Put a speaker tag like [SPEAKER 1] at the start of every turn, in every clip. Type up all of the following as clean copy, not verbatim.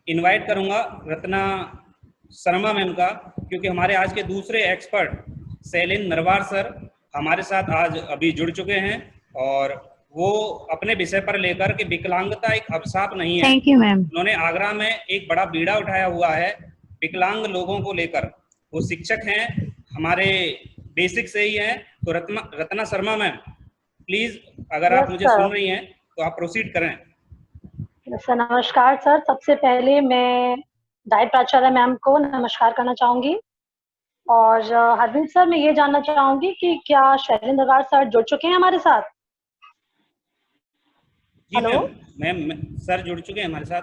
[SPEAKER 1] Invite करूंगा Ratna Sharma ma'am का, क्योंकि हमारे आज के दूसरे एक्सपर्ट शैलेंद्र नरवार सर हमारे साथ आज अभी जुड़ चुके हैं, और वो अपने विषय पर लेकर कि विकलांगता एक अभिशाप नहीं है।
[SPEAKER 2] Thank you ma'am.
[SPEAKER 1] उन्होंने आगरा में एक बड़ा बीड़ा उठाया हुआ है विकलांग लोगों को लेकर। वो शिक्षक हैं, हमारे बेसिक से ही हैं। तो रत्ना शर्मा मैम, प्लीज अगर आप मुझे सुन रही हैं तो आप प्रोसीड करें।
[SPEAKER 3] सर नमस्कार सर, सबसे पहले मैं डाइट प्राचार्य मैम को नमस्कार करना चाहूंगी। और हरविंद सर, मैं ये जानना चाहूंगी कि क्या शैलेंद्र नरवार सर जुड़ चुके हैं हमारे साथ?
[SPEAKER 1] जी मैम सर जुड़ चुके हैं हमारे साथ।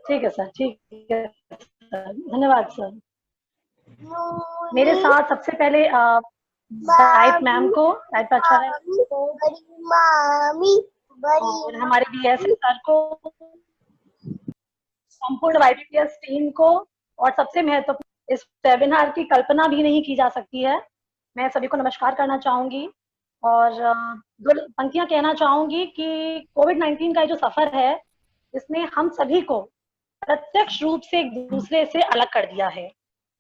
[SPEAKER 3] ठीक है सर, ठीक है सर, धन्यवाद सर। मेरे साथ सबसे पहले डाइट मैम को, डाइट प्राचार्य और हमारे बीएसएस सर को, संपूर्ण वाईपीएस टीम को, और सबसे महत्वपूर्ण, इस वेबिनार की कल्पना भी नहीं की जा सकती है। मैं सभी को नमस्कार करना चाहूंगी और दो पंक्तियां कहना चाहूंगी कि कोविड-19 का जो सफर है, इसने हम सभी को प्रत्यक्ष रूप से एक दूसरे से अलग कर दिया है।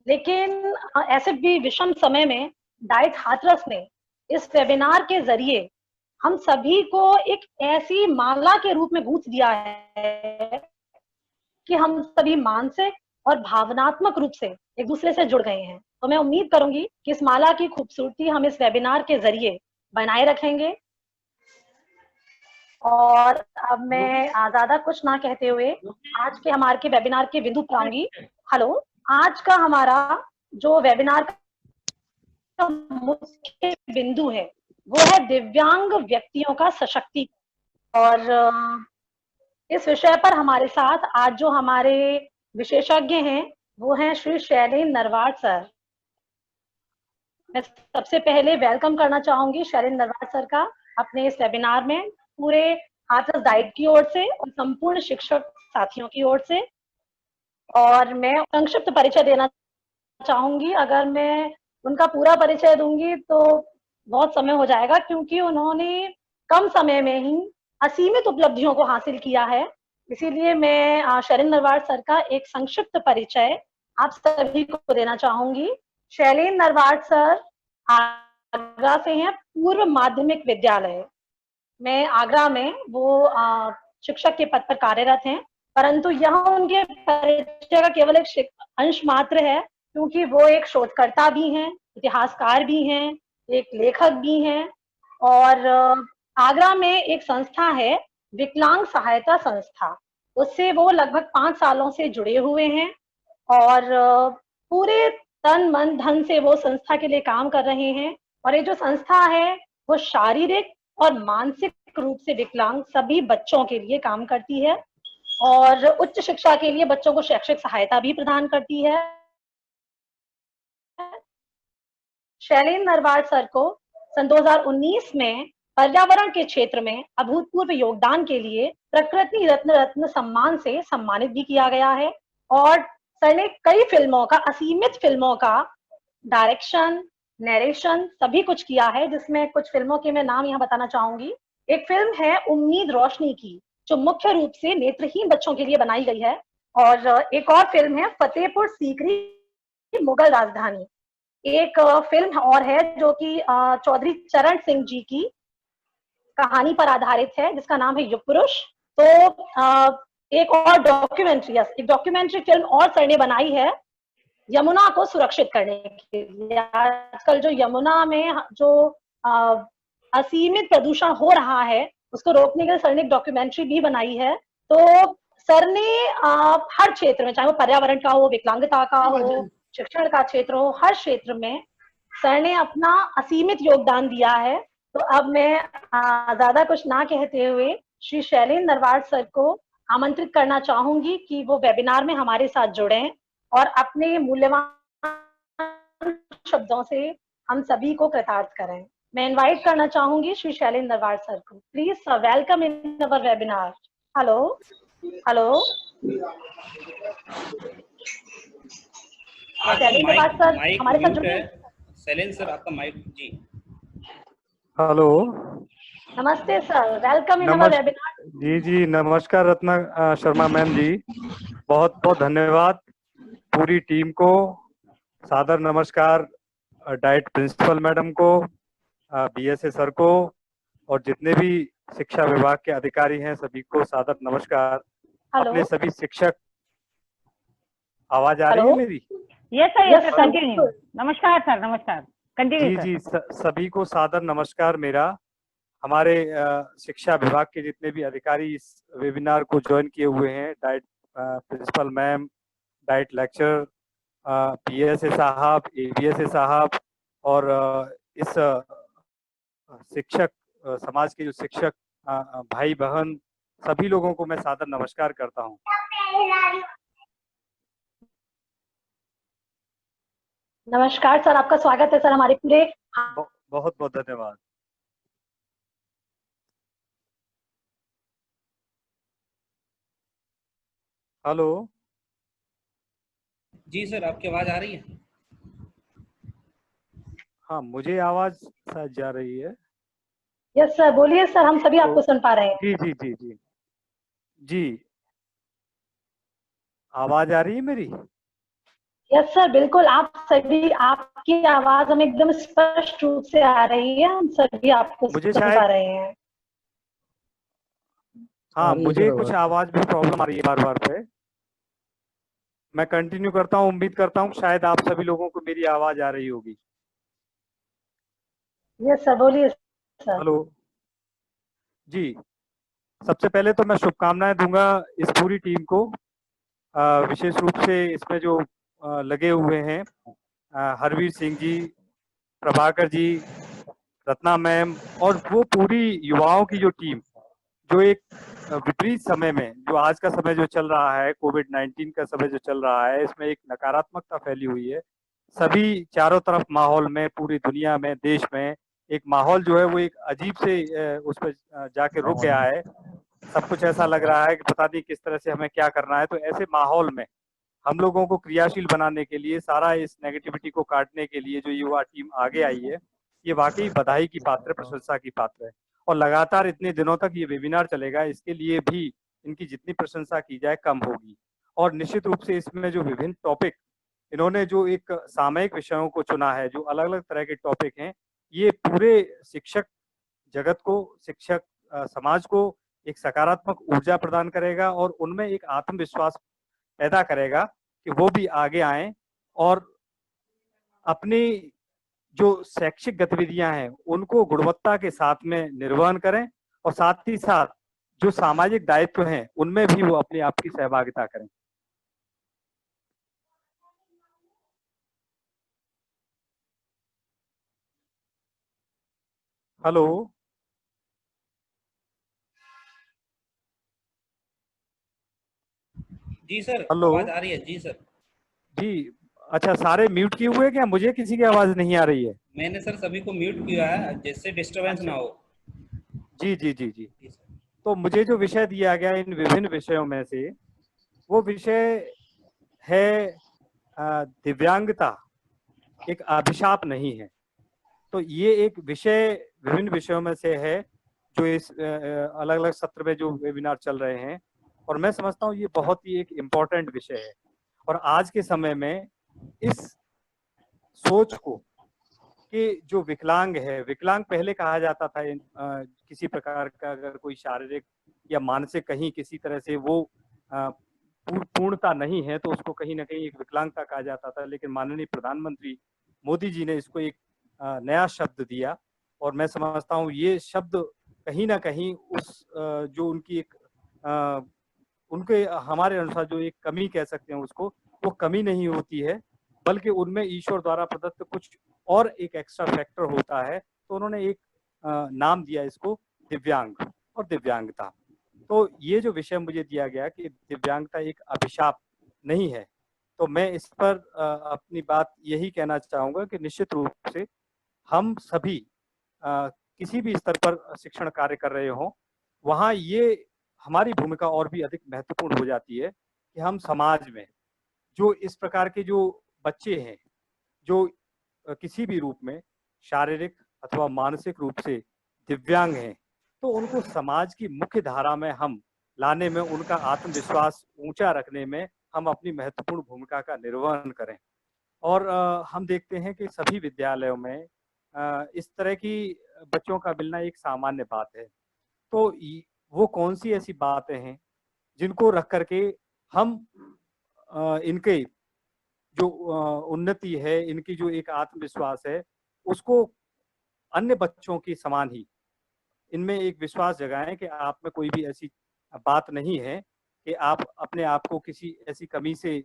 [SPEAKER 3] लेकिन ऐसे भी विषम समय में डाइट हाथरस ने इस वेबिनार के जरिए हम सभी को एक ऐसी माला के रूप में गूंथ दिया है कि हम सभी मानसिक और भावनात्मक रूप से एक दूसरे से जुड़ गए हैं। तो मैं उम्मीद करूंगी कि इस माला की खूबसूरती हम इस वेबिनार के जरिए बनाए रखेंगे। और अब मैं ज्यादा कुछ ना कहते हुए आज के हमारे वेबिनार के बिंदु पर आऊंगी। हेलो, आज का हमारा जो वेबिनार का मुख्य बिंदु है वो है दिव्यांग व्यक्तियों का सशक्तिकरण। और इस विषय पर हमारे साथ आज जो हमारे विशेषज्ञ हैं वो हैं श्री शैलेंद्र नरवार सर। मैं सबसे पहले वेलकम करना चाहूंगी शैलेंद्र नरवार सर का अपने इस वेबिनार में, पूरे हाथरस डाइट की ओर से और संपूर्ण शिक्षक साथियों की ओर से। और मैं संक्षिप्त परिचय देना चाहूंगी। अगर मैं उनका पूरा परिचय दूंगी तो बहुत समय हो जाएगा, क्योंकि उन्होंने कम समय में ही असीमित उपलब्धियों को हासिल किया है। इसीलिए मैं शैलेंद्र नरवार सर का एक संक्षिप्त परिचय आप सभी को देना चाहूंगी। शैलेंद्र नरवार सर आगरा से हैं, पूर्व माध्यमिक विद्यालय में आगरा में वो शिक्षक के पद पर कार्यरत हैं। परंतु यह उनके परिचय का केवल एक अंश मात्र है, क्योंकि वो एक शोधकर्ता भी हैं, इतिहासकार भी हैं, एक लेखक भी हैं। और आगरा में एक संस्था है विकलांग सहायता संस्था, उससे वो लगभग 5 सालों से जुड़े हुए हैं। और पूरे तन मन धन से वो संस्था के लिए काम कर रहे हैं। और ये जो संस्था है वो शारीरिक और मानसिक रूप से विकलांग सभी बच्चों के लिए काम करती है और उच्च शिक्षा के लिए बच्चों को शैक्षिक सहायता भी प्रदान करती है। शैलेंद्र नरवार सर को सन 2019 में पर्यावरण के क्षेत्र में अभूतपूर्व योगदान के लिए प्रकृति रत्न सम्मान से सम्मानित भी किया गया है। और सर ने कई फिल्मों का, असीमित फिल्मों का डायरेक्शन, नरेशन सभी कुछ किया है, जिसमें कुछ फिल्मों के मैं नाम यहाँ बताना चाहूंगी। एक फिल्म है उम्मीद रोशनी की, जो मुख्य रूप से नेत्रहीन बच्चों के लिए बनाई गई है। और एक और फिल्म है फतेहपुर सीकरी मुगल राजधानी। एक फिल्म और है जो कि चौधरी चरण सिंह जी की कहानी पर आधारित है, जिसका नाम है युग पुरुष। तो एक और डॉक्यूमेंट्री, एक डॉक्यूमेंट्री फिल्म और सर ने बनाई है यमुना को सुरक्षित करने के लिए। आजकल जो यमुना में जो असीमित प्रदूषण हो रहा है उसको रोकने के लिए सर ने एक डॉक्यूमेंट्री भी बनाई है। तो सर ने हर क्षेत्र में, चाहे वो पर्यावरण का हो, विकलांगता का हो, शिक्षण का क्षेत्र हो, हर क्षेत्र में सर ने अपना असीमित योगदान दिया है। तो अब मैं ज्यादा कुछ ना कहते हुए श्री शैलेंद्र नरवार सर को आमंत्रित करना चाहूंगी कि वो वेबिनार में हमारे साथ जुड़े और अपने मूल्यवान शब्दों से हम सभी को कृतार्थ करें। मैं इनवाइट करना चाहूंगी श्री शैलेंद्र नरवार सर को। Please welcome in our webinar. Hello hello, Shailendra Narwar sir हमारे साथ जुड़े।
[SPEAKER 1] शैलेंद्र सर आपका माइक जी।
[SPEAKER 4] हेलो
[SPEAKER 3] नमस्ते सर, वेलकम इन अवर
[SPEAKER 2] नमस्
[SPEAKER 3] वेबिनार।
[SPEAKER 2] जी नमस्कार रत्ना शर्मा मैम जी, बहुत बहुत धन्यवाद। पूरी टीम को सादर नमस्कार, डाइट प्रिंसिपल मैडम को, बीएसए सर को, और जितने भी शिक्षा विभाग के अधिकारी हैं सभी को सादर नमस्कार।
[SPEAKER 3] हेलो
[SPEAKER 2] अपने सभी शिक्षक, आवाज आ रही है
[SPEAKER 3] हेलो,
[SPEAKER 2] मेरी?
[SPEAKER 4] Yes sir,
[SPEAKER 3] yes sir,
[SPEAKER 4] continue.
[SPEAKER 3] बिल्कुल।
[SPEAKER 4] नमस्कार सर, नमस्कार, कंटिन्यू सर।
[SPEAKER 2] सभी को सादर नमस्कार मेरा। हमारे शिक्षा विभाग के जितने भी अधिकारी इस वेबिनार को ज्वाइन किए हुए हैं, DIET principal ma'am, DIET lecture, PSA साहब, एबीएसए साहब, और इस शिक्षक समाज के जो शिक्षक भाई बहन, सभी लोगों को मैं सादर नमस्कार करता हूं।
[SPEAKER 3] नमस्कार सर, आपका स्वागत है सर हमारे पूरे।
[SPEAKER 2] बहुत बहुत धन्यवाद। हेलो
[SPEAKER 1] जी सर, आपकी आवाज आ रही है?
[SPEAKER 2] हाँ, मुझे आवाज शायद जा रही है।
[SPEAKER 3] यस सर, बोलिए सर, हम सभी आपको सुन पा रहे हैं।
[SPEAKER 2] जी, आवाज आ रही है मेरी?
[SPEAKER 3] यस सर, बिल्कुल, आप सभी, आपकी आवाज हमें एकदम स्पष्ट रूप से आ रही है, हम सभी आपको
[SPEAKER 2] मुझे
[SPEAKER 3] सुन
[SPEAKER 2] शायद
[SPEAKER 3] पा रहे हैं।
[SPEAKER 2] हाँ, मुझे कुछ आवाज भी प्रॉब्लम आ रही है बार बार पे। मैं कंटिन्यू करता हूँ, उम्मीद करता हूँ शायद आप सभी लोगों को मेरी आवाज आ रही होगी।
[SPEAKER 3] यस सर, बोलिए सर।
[SPEAKER 2] हेलो जी, सबसे पहले तो मैं शुभकामनाएं दूंगा इस पूरी टीम को, विशेष रूप से इसमें जो लगे हुए हैं, हरवीर सिंह जी, प्रभाकर जी, रत्ना मैम, और वो पूरी युवाओं की जो टीम, जो एक विपरीत समय में, जो आज का समय जो चल रहा है, कोविड-19 का समय जो चल रहा है, इसमें एक नकारात्मकता फैली हुई है। सभी चारों तरफ माहौल में, पूरी दुनिया में, देश में एक माहौल जो है वो एक अजीब से उस पर जाके रुक गया है। सब कुछ ऐसा लग रहा है कि पता नहीं किस तरह से हमें क्या करना है। तो ऐसे माहौल में हम लोगों को क्रियाशील बनाने के लिए, सारा इस नेगेटिविटी को काटने के लिए जो युवा टीम आगे आई है, ये वाकई बधाई की पात्र है, प्रशंसा की पात्र है। और लगातार इतने दिनों तक ये वेबिनार चलेगा, इसके लिए भी इनकी जितनी प्रशंसा की जाए कम होगी। और निश्चित रूप से इसमें जो विभिन्न टॉपिक, इन्होंने जो एक सामयिक विषयों को चुना है, जो अलग अलग तरह के टॉपिक हैं, ये पूरे शिक्षक जगत को, शिक्षक समाज को एक सकारात्मक ऊर्जा प्रदान करेगा और उनमें एक आत्मविश्वास पैदा करेगा कि वो भी आगे आए और अपनी जो शैक्षिक गतिविधियां हैं उनको गुणवत्ता के साथ में निर्वहन करें, और साथ ही साथ जो सामाजिक दायित्व हैं उनमें भी वो अपने आप की सहभागिता करें। हेलो
[SPEAKER 1] जी सर,
[SPEAKER 2] हेलो
[SPEAKER 1] आवाज आ रही है। जी सर।
[SPEAKER 2] जी, अच्छा, सारे म्यूट किए हुए हैं क्या? मुझे किसी की आवाज नहीं आ रही है।
[SPEAKER 1] मैंने सर सभी को म्यूट किया है, जिससे डिस्टरबेंस
[SPEAKER 2] अच्छा,
[SPEAKER 1] ना हो।
[SPEAKER 2] जी।
[SPEAKER 1] जी सर।
[SPEAKER 2] तो मुझे जो विषय दिया गया इन विभिन्न विषयों में से, वो विषय है दिव्यांगता एक अभिशाप नहीं है। तो ये एक विषय विभिन्न विषयों में से है जो इस अलग अलग सत्र में जो वेबिनार चल रहे हैं, और मैं समझता हूँ ये बहुत ही एक इम्पोर्टेंट विषय है। और आज के समय में इस सोच को कि जो विकलांग है, विकलांग पहले कहा जाता था किसी प्रकार का अगर कोई शारीरिक या मानसिक कहीं किसी तरह से वो पूर्णता नहीं है तो उसको कहीं ना कहीं एक विकलांगता कहा जाता था। लेकिन माननीय प्रधानमंत्री मोदी जी ने इसको एक नया शब्द दिया, और मैं समझता हूँ ये शब्द कहीं ना कहीं उस जो उनकी एक उनके हमारे अनुसार जो एक कमी कह सकते हैं उसको, वो कमी नहीं होती है, बल्कि उनमें ईश्वर द्वारा प्रदत्त कुछ और एक एक्स्ट्रा फैक्टर होता है। तो उन्होंने एक नाम दिया इसको दिव्यांग और दिव्यांगता। तो ये जो विषय मुझे दिया गया कि दिव्यांगता एक अभिशाप नहीं है, तो मैं इस पर अपनी बात यही कहना चाहूंगा कि निश्चित रूप से हम सभी किसी भी स्तर पर शिक्षण कार्य कर रहे हों, वहाँ ये हमारी भूमिका और भी अधिक महत्वपूर्ण हो जाती है कि हम समाज में जो इस प्रकार के जो बच्चे हैं, जो किसी भी रूप में शारीरिक अथवा मानसिक रूप से दिव्यांग हैं, तो उनको समाज की मुख्य धारा में हम लाने में, उनका आत्मविश्वास ऊंचा रखने में हम अपनी महत्वपूर्ण भूमिका का निर्वहन करें। और हम देखते हैं कि सभी विद्यालयों में इस तरह की बच्चों का मिलना एक सामान्य बात है। तो वो कौन सी ऐसी बातें हैं जिनको रख करके हम इनके जो उन्नति है, इनकी जो एक आत्मविश्वास है, उसको अन्य बच्चों की समान ही इनमें एक विश्वास जगाएं कि आप में कोई भी ऐसी बात नहीं है कि आप अपने आप को किसी ऐसी कमी से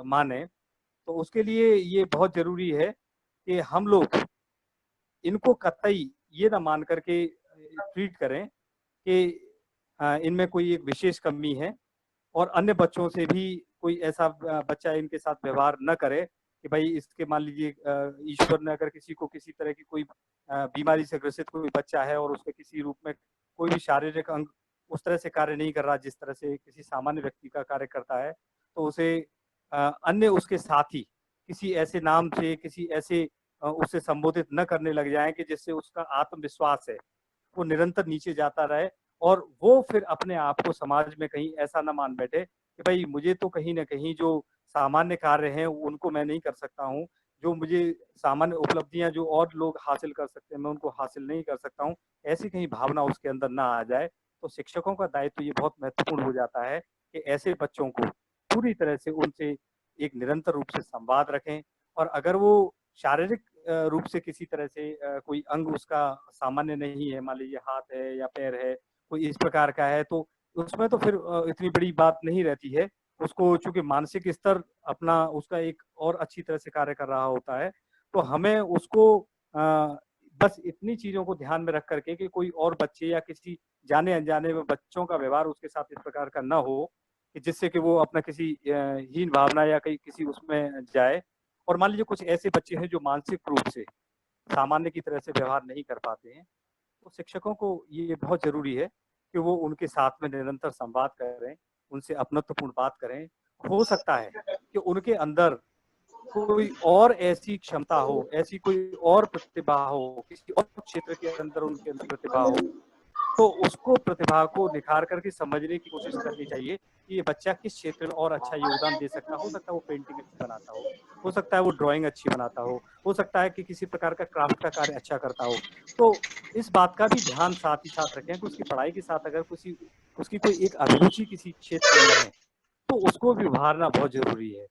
[SPEAKER 2] माने। तो उसके लिए ये बहुत जरूरी है कि हम लोग इनको कतई ये ना मान करके ट्रीट करें कि इनमें कोई एक विशेष कमी है, और अन्य बच्चों से भी कोई ऐसा बच्चा इनके साथ व्यवहार न करे कि भाई इसके, मान लीजिए ईश्वर ने अगर किसी को किसी तरह की कोई बीमारी से ग्रसित कोई बच्चा है और उसके किसी रूप में कोई भी शारीरिक अंग उस तरह से कार्य नहीं कर रहा जिस तरह से किसी सामान्य व्यक्ति का कार्य करता है, तो उसे अन्य उसके साथी किसी ऐसे नाम से, किसी ऐसे उससे संबोधित न करने लग जाए कि जिससे उसका आत्मविश्वास है वो निरंतर नीचे जाता रहे, और वो फिर अपने आप को समाज में कहीं ऐसा न मान बैठे कि भाई मुझे तो कहीं ना कहीं जो सामान्य कार्य हैं उनको मैं नहीं कर सकता हूँ, जो मुझे सामान्य उपलब्धियां जो और लोग हासिल कर सकते हैं मैं उनको हासिल नहीं कर सकता हूँ, ऐसी कहीं भावना उसके अंदर ना आ जाए। तो शिक्षकों का दायित्व ये बहुत महत्वपूर्ण हो जाता है कि ऐसे बच्चों को पूरी तरह से उनसे एक निरंतर रूप से संवाद रखें, और अगर वो शारीरिक रूप से किसी तरह से कोई अंग उसका सामान्य नहीं है, मान लीजिए हाथ है या पैर है, कोई इस प्रकार का है, तो उसमें तो फिर इतनी बड़ी बात नहीं रहती है। उसको चूंकि मानसिक स्तर अपना उसका एक और अच्छी तरह से कार्य कर रहा होता है, तो हमें उसको बस इतनी चीजों को ध्यान में रख करके कि कोई और बच्चे या किसी जाने अनजाने में बच्चों का व्यवहार उसके साथ इस प्रकार का ना हो कि जिससे कि वो अपना किसी हीन भावना या कहीं किसी उसमें जाए। और मान लीजिए कुछ ऐसे बच्चे हैं जो मानसिक रूप से सामान्य की तरह से व्यवहार नहीं कर पाते हैं, तो शिक्षकों को ये बहुत जरूरी है कि वो उनके साथ में निरंतर संवाद करें, उनसे अपनत्वपूर्ण बात करें। हो सकता है कि उनके अंदर कोई और ऐसी क्षमता हो, ऐसी कोई और प्रतिभा हो, किसी और क्षेत्र के अंदर उनके अंदर प्रतिभा हो, तो उसको प्रतिभा को निखार करके समझने की कोशिश करनी चाहिए कि ये बच्चा किस क्षेत्र में और अच्छा योगदान दे सकता हो सकता है वो पेंटिंग अच्छी बनाता हो सकता है वो ड्राइंग अच्छी बनाता हो सकता है कि किसी प्रकार का क्राफ्ट का कार्य अच्छा करता हो। तो इस बात का भी ध्यान साथ ही साथ रखें कि उसकी पढ़ाई के साथ अगर उसकी कोई एक अभिरुचि किसी क्षेत्र में है तो उसको भी उभारना बहुत जरूरी है।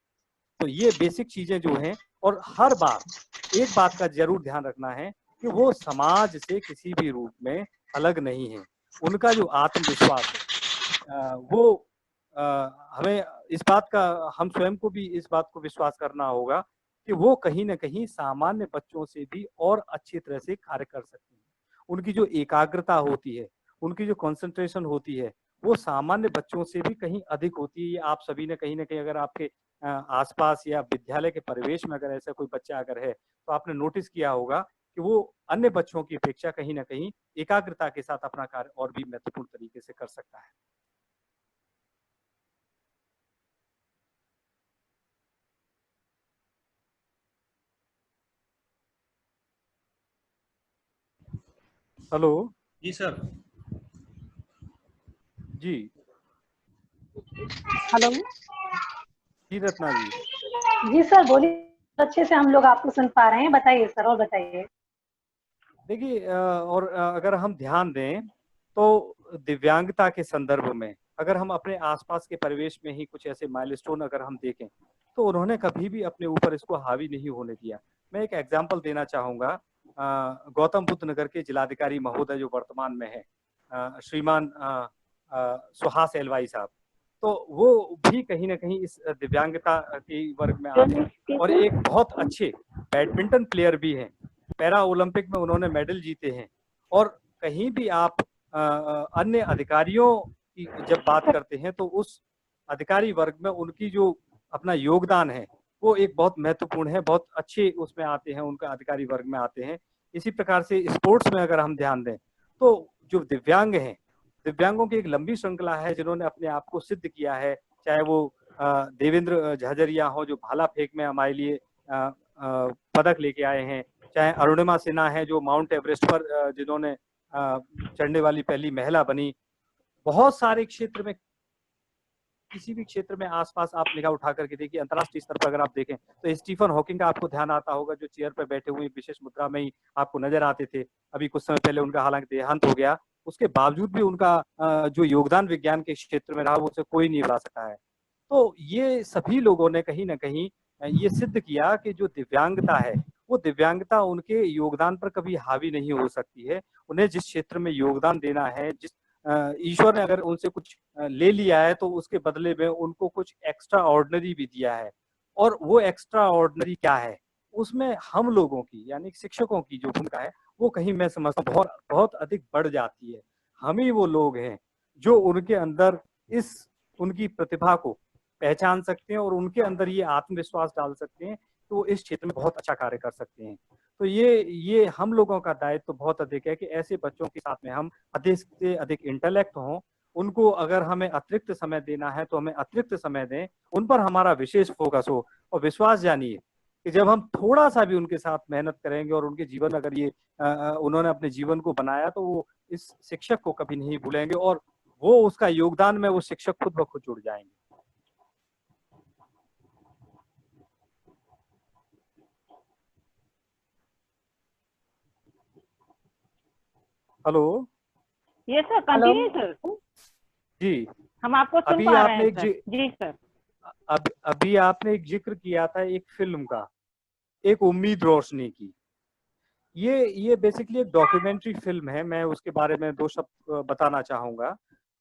[SPEAKER 2] तो ये बेसिक चीजें जो हैं, और हर बार एक बात का जरूर ध्यान रखना है कि वो समाज से किसी भी रूप में अलग नहीं है। उनका जो आत्मविश्वास है वो हमें इस बात का, हम स्वयं को भी इस बात को विश्वास करना होगा कि वो कहीं ना कहीं सामान्य बच्चों से भी और अच्छी तरह से कार्य कर सकते हैं। उनकी जो एकाग्रता होती है, उनकी जो कंसंट्रेशन होती है, वो सामान्य बच्चों से भी कहीं अधिक होती है। आप सभी ने कहीं ना कहीं अगर आपके आसपास या विद्यालय के परिवेश में अगर ऐसा कोई बच्चा अगर है तो आपने नोटिस किया होगा कि वो अन्य बच्चों की अपेक्षा कहीं ना कहीं एकाग्रता के साथ अपना कार्य और भी महत्वपूर्ण तरीके से कर सकता है। हेलो
[SPEAKER 1] जी सर।
[SPEAKER 2] जी।
[SPEAKER 3] हेलो
[SPEAKER 2] जी रत्ना जी।
[SPEAKER 3] जी सर बोलिए, अच्छे से हम लोग आपको सुन पा रहे हैं, बताइए सर और बताइए।
[SPEAKER 2] देखिए और अगर हम ध्यान दें तो दिव्यांगता के संदर्भ में अगर हम अपने आसपास के परिवेश में ही कुछ ऐसे माइलस्टोन अगर हम देखें तो उन्होंने कभी भी अपने ऊपर इसको हावी नहीं होने दिया। मैं एक एग्जांपल देना चाहूंगा, गौतम बुद्ध नगर के जिलाधिकारी महोदय जो वर्तमान में है, श्रीमान सुहास एलवाई साहब, तो वो भी कहीं ना कहीं इस दिव्यांगता के वर्ग में आते हैं और एक बहुत अच्छे बैडमिंटन प्लेयर भी हैं। पैरा ओलंपिक में उन्होंने मेडल जीते हैं। और कहीं भी आप अन्य अधिकारियों की जब बात करते हैं तो उस अधिकारी वर्ग में उनकी जो अपना योगदान है वो एक बहुत महत्वपूर्ण है, बहुत अच्छे उसमें आते हैं, उनका अधिकारी वर्ग में आते हैं। इसी प्रकार से स्पोर्ट्स में अगर हम ध्यान दें तो जो दिव्यांग हैं, दिव्यांगों की एक लंबी श्रृंखला है जिन्होंने अपने आप को सिद्ध किया है, चाहे वो देवेंद्र झाझरिया हो जो भाला फेंक में हमारे लिए पदक लेके आए हैं, चाहे अरुणिमा सिन्हा है जो माउंट एवरेस्ट पर जिन्होंने चढ़ने वाली पहली महिला बनी। बहुत सारे क्षेत्र में, किसी भी क्षेत्र में आसपास आप निगाह उठा करके देखिए, अंतर्राष्ट्रीय स्तर पर अगर आप देखें तो स्टीफन हॉकिंग का आपको ध्यान आता होगा, जो चेयर पर बैठे हुए विशेष मुद्रा में ही आपको नजर आते थे। अभी कुछ समय पहले उनका हालांकि देहांत हो गया, उसके बावजूद भी उनका जो योगदान विज्ञान के क्षेत्र में रहा वो उसे कोई नहीं भुला सका है। तो ये सभी लोगों ने कहीं ना कहीं ये सिद्ध किया कि जो दिव्यांगता है, वो दिव्यांगता उनके योगदान पर कभी हावी नहीं हो सकती है। उन्हें जिस क्षेत्र में योगदान देना है, जिस ईश्वर ने अगर उनसे कुछ ले लिया है तो उसके बदले में उनको कुछ एक्स्ट्रा ऑर्डिनरी भी दिया है। और वो एक्स्ट्रा ऑर्डिनरी क्या है, उसमें हम लोगों की यानी शिक्षकों की जो भूमिका है वो कहीं मैं समझता हूँ बहुत बहुत अधिक बढ़ जाती है। हम ही वो लोग हैं जो उनके अंदर इस उनकी प्रतिभा को पहचान सकते हैं और उनके अंदर ये आत्मविश्वास डाल सकते हैं, तो इस क्षेत्र में बहुत अच्छा कार्य कर सकते हैं। तो ये हम लोगों का दायित्व तो बहुत अधिक है कि ऐसे बच्चों के साथ में हम अधिक से अधिक इंटेलेक्ट हों। उनको अगर हमें अतिरिक्त समय देना है तो हमें अतिरिक्त समय दें, उन पर हमारा विशेष फोकस हो। और विश्वास जानिए कि जब हम थोड़ा सा भी उनके साथ मेहनत करेंगे और उनके जीवन अगर ये उन्होंने अपने जीवन को बनाया तो वो इस शिक्षक को कभी नहीं भूलेंगे और वो उसका योगदान में वो शिक्षक खुद ब खुद जुड़ जाएंगे। Hello.
[SPEAKER 4] Yes sir, continue sir.
[SPEAKER 2] जी,
[SPEAKER 4] हम आपको सुन
[SPEAKER 2] अभी
[SPEAKER 4] पा रहे
[SPEAKER 2] आपने
[SPEAKER 4] हैं
[SPEAKER 2] एक
[SPEAKER 4] सर। जी सर।
[SPEAKER 2] अभी आपने एक जिक्र किया था एक फिल्म का, एक उम्मीद रोशनी की। ये बेसिकली एक डॉक्यूमेंट्री फिल्म है, मैं उसके बारे में दो शब्द बताना चाहूंगा।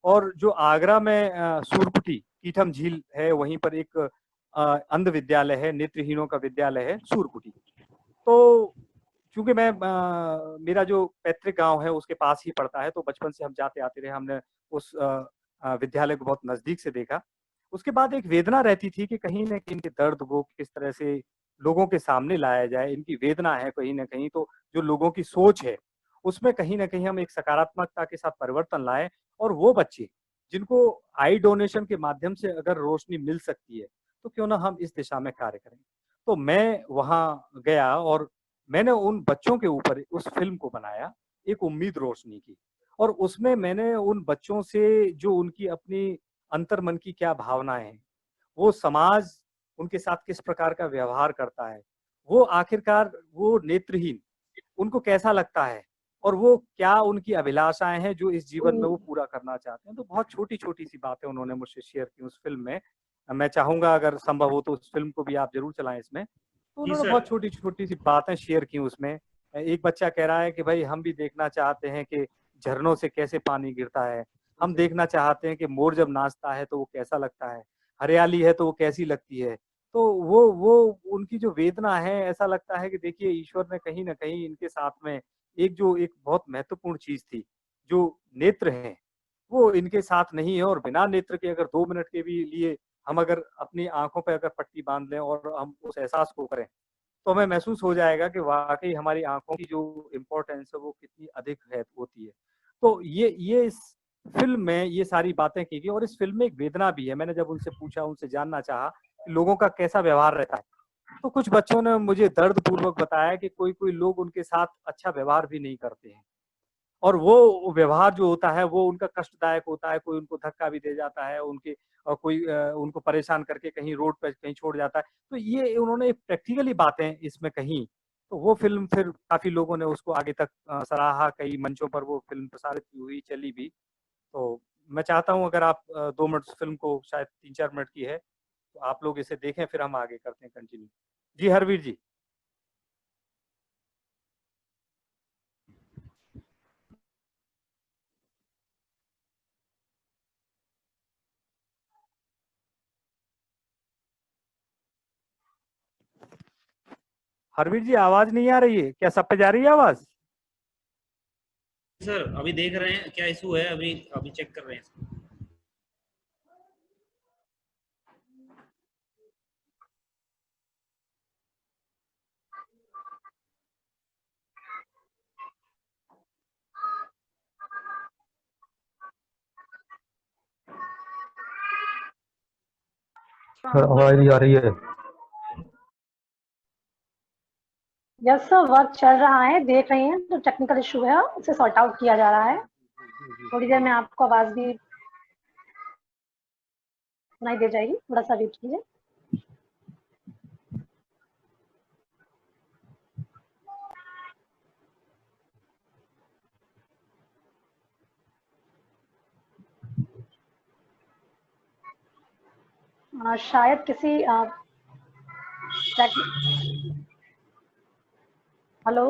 [SPEAKER 2] और जो आगरा में सूरपुटी कीठम झील है, वहीं पर एक अंध विद्यालय है, नेत्रहीनों का विद्यालय है सूरपुटी। तो चूंकि मैं मेरा जो पैतृक गांव है उसके पास ही पड़ता है, तो बचपन से हम जाते आते रहे, हमने उस विद्यालय को बहुत नजदीक से देखा। उसके बाद एक वेदना रहती थी कि कहीं न कहीं इनके दर्द को किस तरह से लोगों के सामने लाया जाए। इनकी वेदना है कहीं न कहीं, तो जो लोगों की सोच है उसमें कहीं न कहीं हम एक सकारात्मकता के साथ परिवर्तन लाएं। और वो बच्चे जिनको आई डोनेशन के माध्यम से अगर रोशनी मिल सकती है तो क्यों ना हम इस दिशा में कार्य करें। तो मैं वहां गया और मैंने उन बच्चों के ऊपर उस फिल्म को बनाया, एक उम्मीद रोशनी की। और उसमें मैंने उन बच्चों से जो उनकी अपनी अंतर्मन की क्या भावनाएं हैं, वो समाज उनके साथ किस प्रकार का व्यवहार करता है, वो आखिरकार वो नेत्रहीन उनको कैसा लगता है और वो क्या उनकी अभिलाषाएं हैं जो इस जीवन में वो पूरा करना चाहते हैं। तो बहुत छोटी-छोटी सी बातें उन्होंने मुझसे शेयर की उस फ़िल्म में। मैं चाहूँगा अगर संभव हो तो उस फ़िल्म को भी आप ज़रूर चलाएँ इसमें। तो
[SPEAKER 1] जी
[SPEAKER 2] उन्होंने
[SPEAKER 1] सर।
[SPEAKER 2] बहुत छोटी-छोटी सी बातें शेयर की उसमें। एक बच्चा कह रहा है कि भाई हम भी देखना चाहते हैं कि झरनों से कैसे पानी गिरता है। हम देखना चाहते हैं कि मोर जब नाचता है तो वो कैसा लगता है। हरियाली है तो वो कैसी लगती है। तो वो उनकी जो वेदना है, ऐसा लगता है कि देखिए ईश्वर ने कहीं न कहीं इनके साथ में एक बहुत महत्वपूर्ण चीज़ थी, जो नेत्र हैं, वो इनके साथ नहीं है। और बिना नेत्र के अगर 2 मिनट के भी लिए हम अगर अपनी आँखों पे अगर पट्टी बाँध लें और हम उस एहसास को करें, तो हमें महसूस हो जाएगा कि वाक़ई हमारी आँखों की जो इम्पोर्टेंस है वो कितनी अधिक है होती है। तो ये इस फ़िल्म में ये सारी बातें की गई और इस फ़िल्म में एक वेदना भी है। मैंने जब उनसे पूछा, उनसे जानना चाहा कि लोगों का कैसा व्यवहार रहता है, तो कुछ बच्चों ने मुझे दर्दपूर्वक बताया कि कोई-कोई लोग उनके साथ अच्छा व्यवहार भी नहीं करते हैं। और वो व्यवहार जो होता है वो उनका कष्टदायक होता है, कोई उनको धक्का भी दे जाता है, उनके कोई उनको परेशान करके कहीं रोड पे कहीं छोड़ जाता है। तो ये उन्होंने प्रैक्टिकली बातें इसमें कहीं, तो वो फ़िल्म फिर काफ़ी लोगों ने उसको आगे तक सराहा, कई मंचों पर वो फ़िल्म प्रसारित भी हुई, चली भी। तो मैं चाहता हूँ अगर आप 2 मिनट फ़िल्म को, शायद 3-4 मिनट की है, तो आप लोग इसे देखें फिर हम आगे करते हैं कंटिन्यू। जी, हरवीर जी। हरवीर जी आवाज़ नहीं आ रही है, क्या सब पे जा रही है आवाज़?
[SPEAKER 1] सर अभी देख रहे हैं क्या इशू है, अभी अभी चेक कर रहे हैं।
[SPEAKER 5] सर आवाज नहीं आ रही है।
[SPEAKER 3] यस सर, वर्क चल रहा है, देख रही हैं, जो टेक्निकल इशू है उसे सॉर्ट आउट किया जा रहा है। थोड़ी देर में आपको आवाज भी सुनाई दे जाएगी, थोड़ा सा वेट कीजिए। शायद किसी हेलो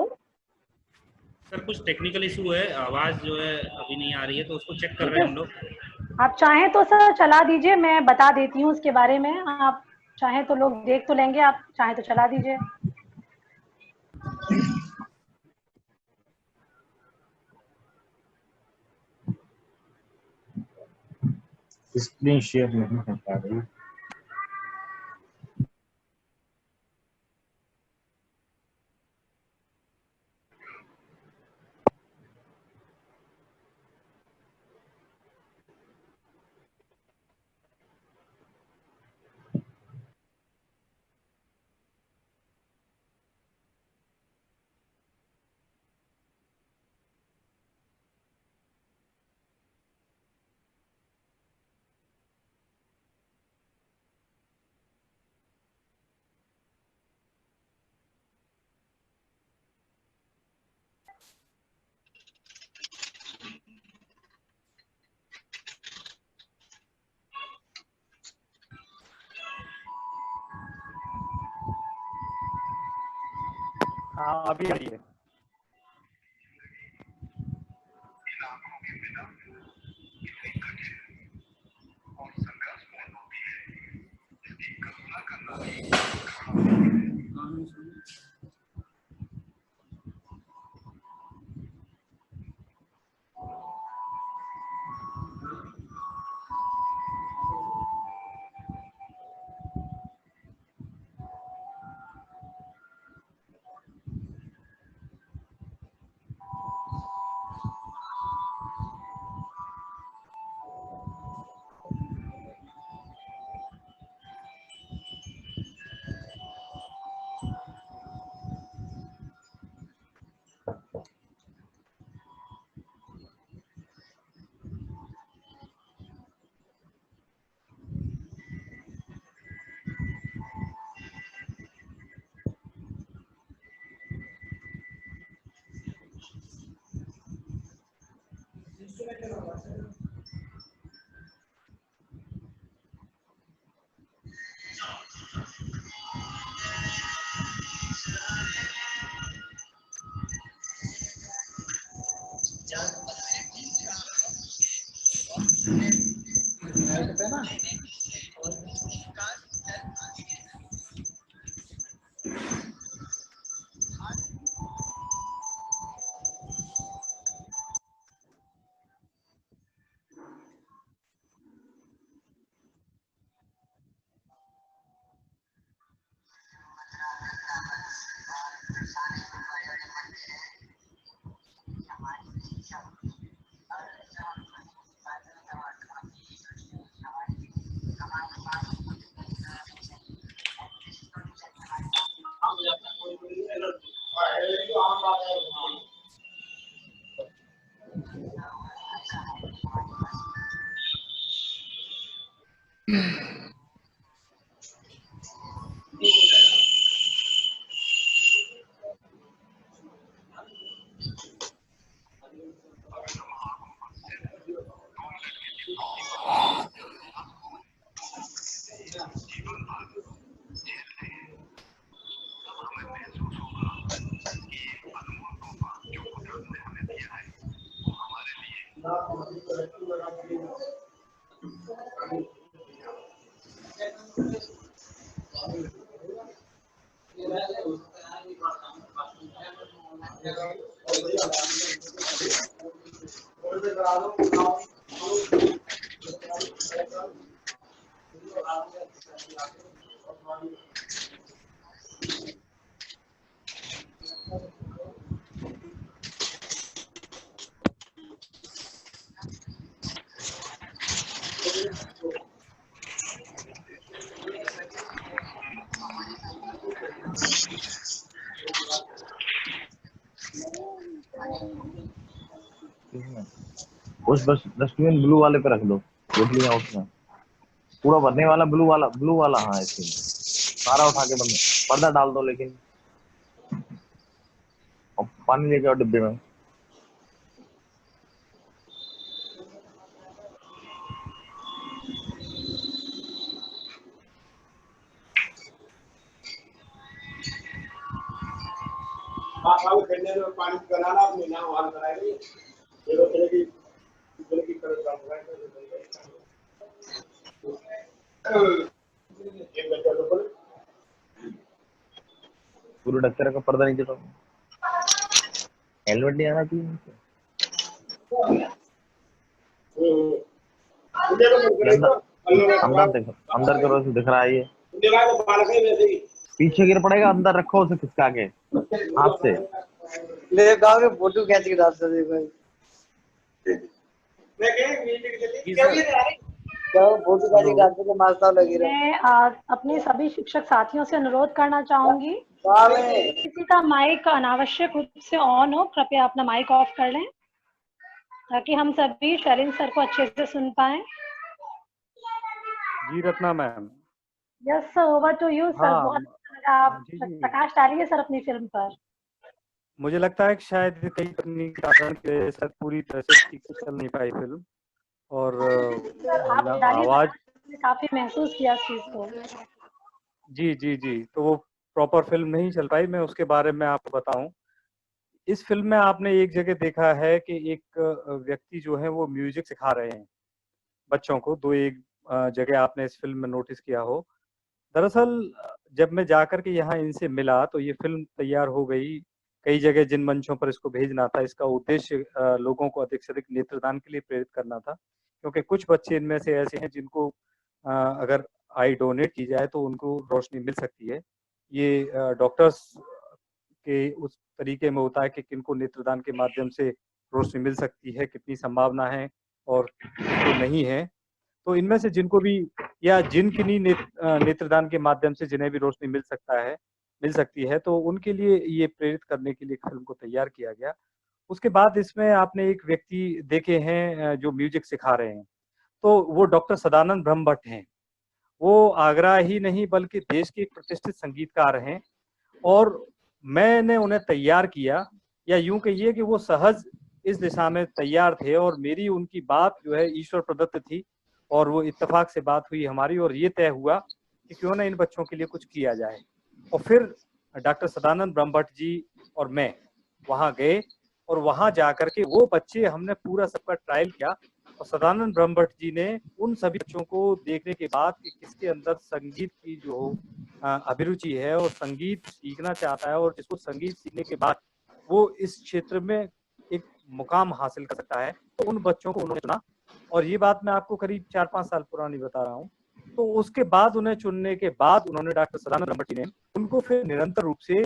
[SPEAKER 1] सर कुछ टेक्निकल इशू है, आवाज जो है अभी नहीं आ रही है, तो उसको चेक कर
[SPEAKER 3] ठीक
[SPEAKER 1] रहे
[SPEAKER 3] है,
[SPEAKER 1] हैं हम लोग।
[SPEAKER 3] आप चाहें तो सर चला दीजिए, मैं बता देती हूँ उसके बारे में। आप चाहें तो लोग देख तो लेंगे, आप चाहें तो चला दीजिए।
[SPEAKER 5] स्क्रीन शेयर नहीं हो पा रही।
[SPEAKER 2] हाँ अभी आ रही है।
[SPEAKER 5] उस बस डस्टबिन ब्लू वाले पे रख दो, गुठलियां उसमें पूरा भरने वाला ब्लू वाला। हाँ इसमें सारा उठा के बंद पर्दा डाल दो, लेकिन और पानी लेके आओ डिब्बे में।
[SPEAKER 6] पानी बनाना अपने नाम वाल कराएंगे ये लोग चलेगी की तरह काम
[SPEAKER 5] पूरे डक्कर का पर्दा नीचे तो हेलमेट नहीं आना चाहिए। अंदर करो, दिख रहा है ये पीछे गिर पड़ेगा, अंदर रखो उसे खिसका के हाथ से।
[SPEAKER 7] मेरे गांव में फोटो खींच के डाल दे भाई। फोटो खींच के डाल दे मास्ता लगी रहा।
[SPEAKER 3] मैं अपने सभी शिक्षक साथियों से अनुरोध करना चाहूंगी, किसी का माइक अनावश्यक रूप से ऑन हो, कृपया अपना माइक ऑफ कर लें ताकि हम सभी शैलेन सर को अच्छे से सुन पाए।
[SPEAKER 2] जी Ratna ma'am.
[SPEAKER 3] Yes sir, over to you sir.
[SPEAKER 2] हाँ,
[SPEAKER 3] बहुत अच्छा लगा, आप प्रकाश डालिए सर अपनी फिल्म पर।
[SPEAKER 2] मुझे लगता है कि शायद कई तकनीकी कारण की वजह से पूरी तरह से ठीक से चल नहीं पाई फिल्म, और आवाज
[SPEAKER 3] काफी महसूस किया इस चीज को।
[SPEAKER 2] जी जी जी, तो वो प्रॉपर फिल्म नहीं चल पाई। मैं उसके बारे में आपको बताऊं, इस फिल्म में आपने एक जगह देखा है कि एक व्यक्ति जो है वो म्यूजिक सिखा रहे हैं बच्चों को। दो एक जगह आपने इस फिल्म में नोटिस किया हो। दरअसल जब मैं जाकर के यहाँ इनसे मिला तो ये फिल्म तैयार हो गई। कई जगह जिन मंचों पर इसको भेजना था, इसका उद्देश्य लोगों को अधिक से अधिक नेत्रदान के लिए प्रेरित करना था, क्योंकि कुछ बच्चे इनमें से ऐसे हैं जिनको अगर आई डोनेट की जाए तो उनको रोशनी मिल सकती है। ये डॉक्टर्स के उस तरीके में होता है कि किनको नेत्रदान के माध्यम से रोशनी मिल सकती है, कितनी संभावना है और किसको नहीं है। तो इनमें से जिनको भी या जिनकी नेत्रदान के माध्यम से जिन्हें भी रोशनी मिल सकती है, तो उनके लिए ये प्रेरित करने के लिए फिल्म को तैयार किया गया। उसके बाद इसमें आपने एक व्यक्ति देखे हैं जो म्यूजिक सिखा रहे हैं, तो वो डॉक्टर सदानंद ब्रह्मभट्ट हैं। वो आगरा ही नहीं बल्कि देश के एक प्रतिष्ठित संगीतकार हैं, और मैंने उन्हें तैयार किया, या यूं कहिए कि वो सहज इस दिशा में तैयार थे, और मेरी उनकी बात जो है ईश्वर प्रदत्त थी, और वो इत्तेफाक से बात हुई हमारी, और ये तय हुआ कि क्यों ना इन बच्चों के लिए कुछ किया जाए। और फिर डॉक्टर सदानंद ब्रह्मभट्ट जी और मैं वहाँ गए, और वहाँ जाकर के वो बच्चे हमने पूरा सबका ट्रायल किया, और सदानंद ब्रह्मभट्ट जी ने उन सभी बच्चों को देखने के बाद कि किसके अंदर संगीत की जो अभिरुचि है और संगीत सीखना चाहता है, और जिसको संगीत सीखने के बाद वो इस क्षेत्र में एक मुकाम हासिल कर सकता है, तो उन बच्चों को उन्होंने चुना। और ये बात मैं आपको करीब 4-5 साल पुरानी बता रहा हूँ। तो उसके बाद उन्हें चुनने के बाद उन्होंने डॉक्टर सदानंद ब्रह्मभट्ट जी ने उनको फिर निरंतर रूप से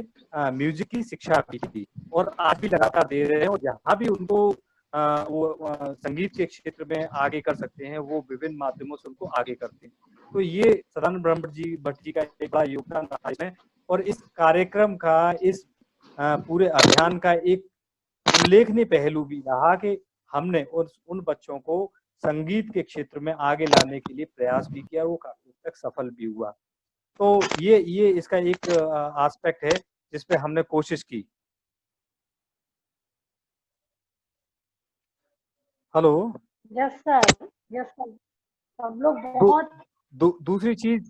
[SPEAKER 2] म्यूजिक की शिक्षा भी दी, और आज भी लगातार दे रहे हैं। और जहाँ भी उनको वो संगीत के क्षेत्र में आगे कर सकते हैं, वो विभिन्न माध्यमों से उनको आगे करते हैं। तो ये सदानंद ब्रह्मभट्ट जी का एक बड़ा योगदान रहा है, और इस कार्यक्रम का, इस पूरे अभियान का एक उल्लेखनीय पहलू भी रहा कि हमने उन बच्चों को संगीत के क्षेत्र में आगे लाने के लिए प्रयास भी किया, और वो काफी हद तक सफल भी हुआ। तो ये इसका एक एस्पेक्ट है जिसपे हमने कोशिश की। Hello.
[SPEAKER 3] Yes sir, yes sir, सब लोग बहुत
[SPEAKER 2] दूसरी चीज,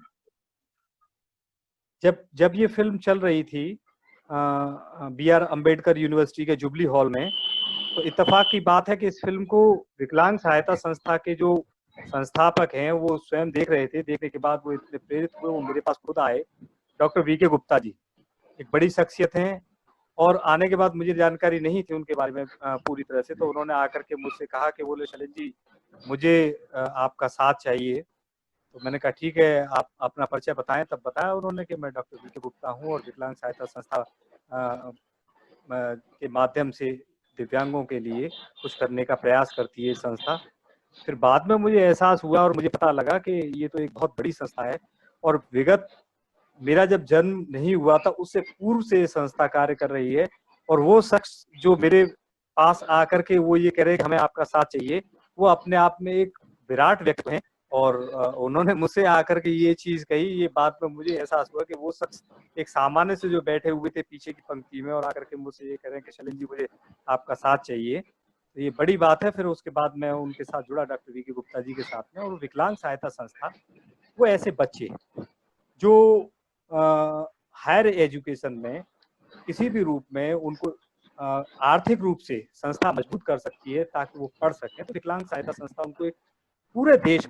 [SPEAKER 2] जब ये फिल्म चल रही थी BR अम्बेडकर यूनिवर्सिटी के जुबली हॉल में, तो इत्तेफाक की बात है कि इस फिल्म को विकलांग सहायता संस्था के जो संस्थापक हैं वो स्वयं देख रहे थे। देखने के बाद वो इतने प्रेरित हुए, वो मेरे पास खुद आए। डॉक्टर VK गुप्ता जी एक बड़ी शख्सियत हैं, और आने के बाद मुझे जानकारी नहीं थी उनके बारे में पूरी तरह से, तो उन्होंने आकर के मुझसे कहा कि बोले शैलेन जी मुझे आपका साथ चाहिए। तो मैंने कहा ठीक है, आप अपना परिचय बताएं। तब बताया उन्होंने कि मैं डॉक्टर VK गुप्ता हूँ, और विकलांग सहायता संस्था के माध्यम से दिव्यांगों के लिए कुछ करने का प्रयास करती है संस्था। फिर बाद में मुझे एहसास हुआ और मुझे पता लगा कि ये तो एक बहुत बड़ी संस्था है, और विगत मेरा जब जन्म नहीं हुआ था उससे पूर्व से संस्था कार्य कर रही है। और वो शख्स जो मेरे पास आकर के वो ये कह रहे कि हमें आपका साथ चाहिए, वो अपने आप में एक विराट व्यक्ति हैं। और उन्होंने मुझसे आकर के ये चीज कही, ये बात में मुझे एहसास हुआ कि वो शख्स एक सामान्य से जो बैठे हुए थे पीछे की पंक्ति में और आकर के मुझसे ये कह रहे हैं कि शैलेंद्र जी मुझे आपका साथ चाहिए, तो ये बड़ी बात है। फिर उसके बाद मैं उनके साथ जुड़ा डॉक्टर वी के गुप्ता जी के साथ में। और विकलांग सहायता संस्था वो ऐसे बच्चे जो हायर एजुकेशन में किसी भी रूप में उनको आर्थिक रूप से संस्था मजबूत कर सकती है ताकि वो पढ़ सकें, तो विकलांग सहायता संस्था उनको एक पूरे देश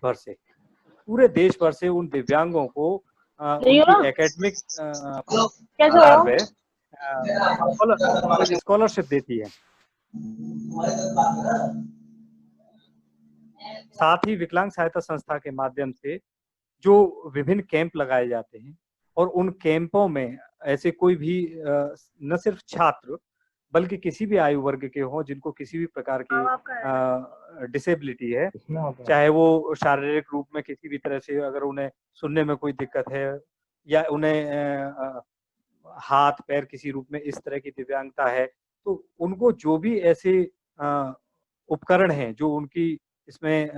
[SPEAKER 2] भर से उन दिव्यांगों को उनकी एकेडमिक स्कॉलरशिप देती है। साथ ही विकलांग सहायता संस्था के माध्यम से जो विभिन्न कैंप लगाए जाते हैं और उन कैंपों में ऐसे कोई भी न सिर्फ छात्र बल्कि किसी भी आयु वर्ग के हों जिनको किसी भी प्रकार की डिसेबिलिटी है, चाहे वो शारीरिक रूप में किसी भी तरह से, अगर उन्हें सुनने में कोई दिक्कत है या उन्हें हाथ पैर किसी रूप में इस तरह की दिव्यांगता है, तो उनको जो भी ऐसे उपकरण हैं जो उनकी इसमें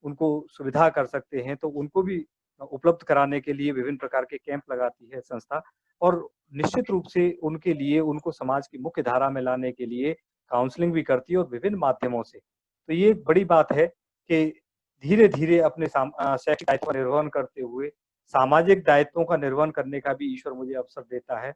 [SPEAKER 2] उनको सुविधा कर सकते हैं, तो उनको भी उपलब्ध कराने के लिए विभिन्न प्रकार के कैंप लगाती है संस्था। और निश्चित रूप से उनके लिए उनको समाज की मुख्य धारा में लाने के लिए काउंसलिंग भी करती है और विभिन्न माध्यमों से। तो ये एक बड़ी बात है कि धीरे धीरे अपने शैक्षिक दायित्व का निर्वहन करते हुए सामाजिक दायित्वों का निर्वहन करने का भी ईश्वर मुझे अवसर देता है।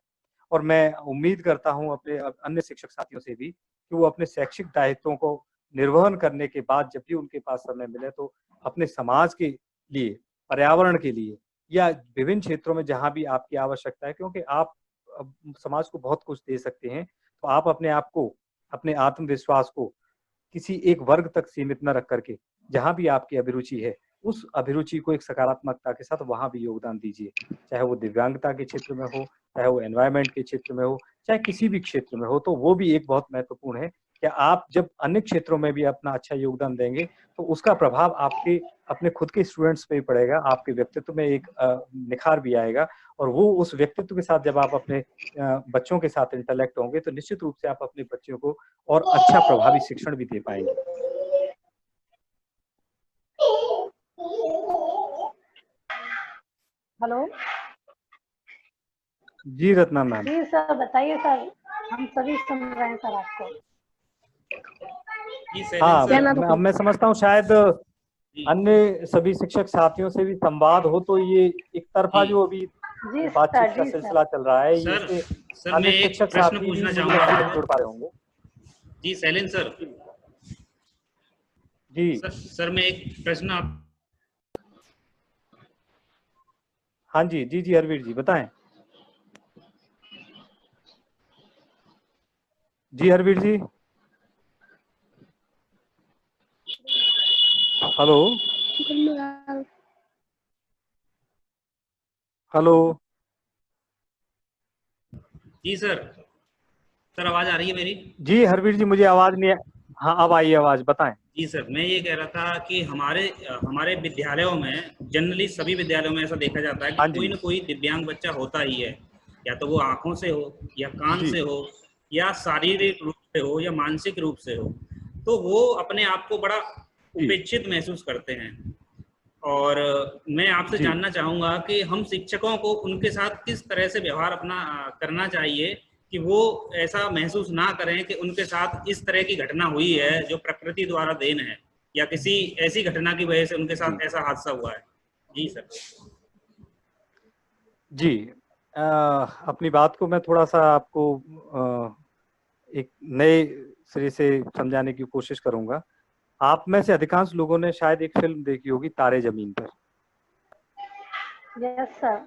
[SPEAKER 2] और मैं उम्मीद करता हूं अपने अन्य शिक्षक साथियों से भी कि वो अपने शैक्षिक दायित्वों को निर्वहन करने के बाद जब भी उनके पास समय मिले तो अपने समाज के लिए, पर्यावरण के लिए या विभिन्न क्षेत्रों में जहां भी आपकी आवश्यकता है, क्योंकि आप समाज को बहुत कुछ दे सकते हैं, तो आप अपने आप को, अपने आत्मविश्वास को किसी एक वर्ग तक सीमित न रख करके जहां भी आपकी अभिरुचि है उस अभिरुचि को एक सकारात्मकता के साथ वहां भी योगदान दीजिए, चाहे वो दिव्यांगता के क्षेत्र में हो, चाहे वो एनवायरनमेंट के क्षेत्र में हो, चाहे किसी भी क्षेत्र में हो, तो वो भी एक बहुत महत्वपूर्ण है कि आप जब अन्य क्षेत्रों में भी अपना अच्छा योगदान देंगे तो उसका प्रभाव आपके अपने खुद के स्टूडेंट्स पे भी पड़ेगा, आपके व्यक्तित्व में एक निखार भी आएगा। और वो उस व्यक्तित्व के साथ जब आप अपने बच्चों के साथ इंटरेक्ट होंगे तो निश्चित रूप से आप अपने बच्चों को और अच्छा प्रभावी शिक्षण भी दे पाएंगे।
[SPEAKER 3] हेलो
[SPEAKER 2] जी रत्ना मैम।
[SPEAKER 3] जी सर बताइए सर, हम सभी सुन रहे हैं सर आपको।
[SPEAKER 2] हाँ, अब मैं समझता हूँ शायद अन्य सभी शिक्षक साथियों से भी संवाद हो, तो ये एक तरफा जो अभी बातचीत का सिलसिला चल रहा है,
[SPEAKER 1] सर मैं एक प्रश्न पूछना चाहूंगा,
[SPEAKER 2] जुड़ पा रहे होंगे।
[SPEAKER 1] जी शैलेंद्र सर।
[SPEAKER 2] जी
[SPEAKER 1] सर मैं एक प्रश्न आप।
[SPEAKER 2] हाँ जी जी जी हरवीर जी बताएं। जी हरवीर जी। Hello hello.
[SPEAKER 1] जी सर आवाज आ रही है मेरी?
[SPEAKER 2] जी हरवीर जी मुझे आवाज नहीं है। हाँ अब आई आवाज, बताएं।
[SPEAKER 1] जी सर, मैं ये कह रहा था कि हमारे विद्यालयों में जनरली सभी विद्यालयों में ऐसा देखा जाता है कि कोई न कोई दिव्यांग बच्चा होता ही है, या तो वो आंखों से हो या कान से हो या शारीरिक रूप से हो या मानसिक रूप से हो, तो वो अपने आप को बड़ा उपेक्षित महसूस करते हैं। और मैं आपसे जानना चाहूंगा कि हम शिक्षकों को उनके साथ किस तरह से व्यवहार अपना करना चाहिए कि वो ऐसा महसूस ना करें कि उनके साथ इस तरह की घटना हुई है जो प्रकृति द्वारा देन है, या किसी ऐसी घटना की वजह से उनके साथ ऐसा हादसा हुआ है। जी सर।
[SPEAKER 2] जी अपनी बात को मैं थोड़ा सा आपको एक नए सिरे से समझाने की कोशिश करूंगा। आप में से अधिकांश लोगों ने शायद एक फिल्म देखी होगी, तारे जमीन पर।
[SPEAKER 3] Yes sir.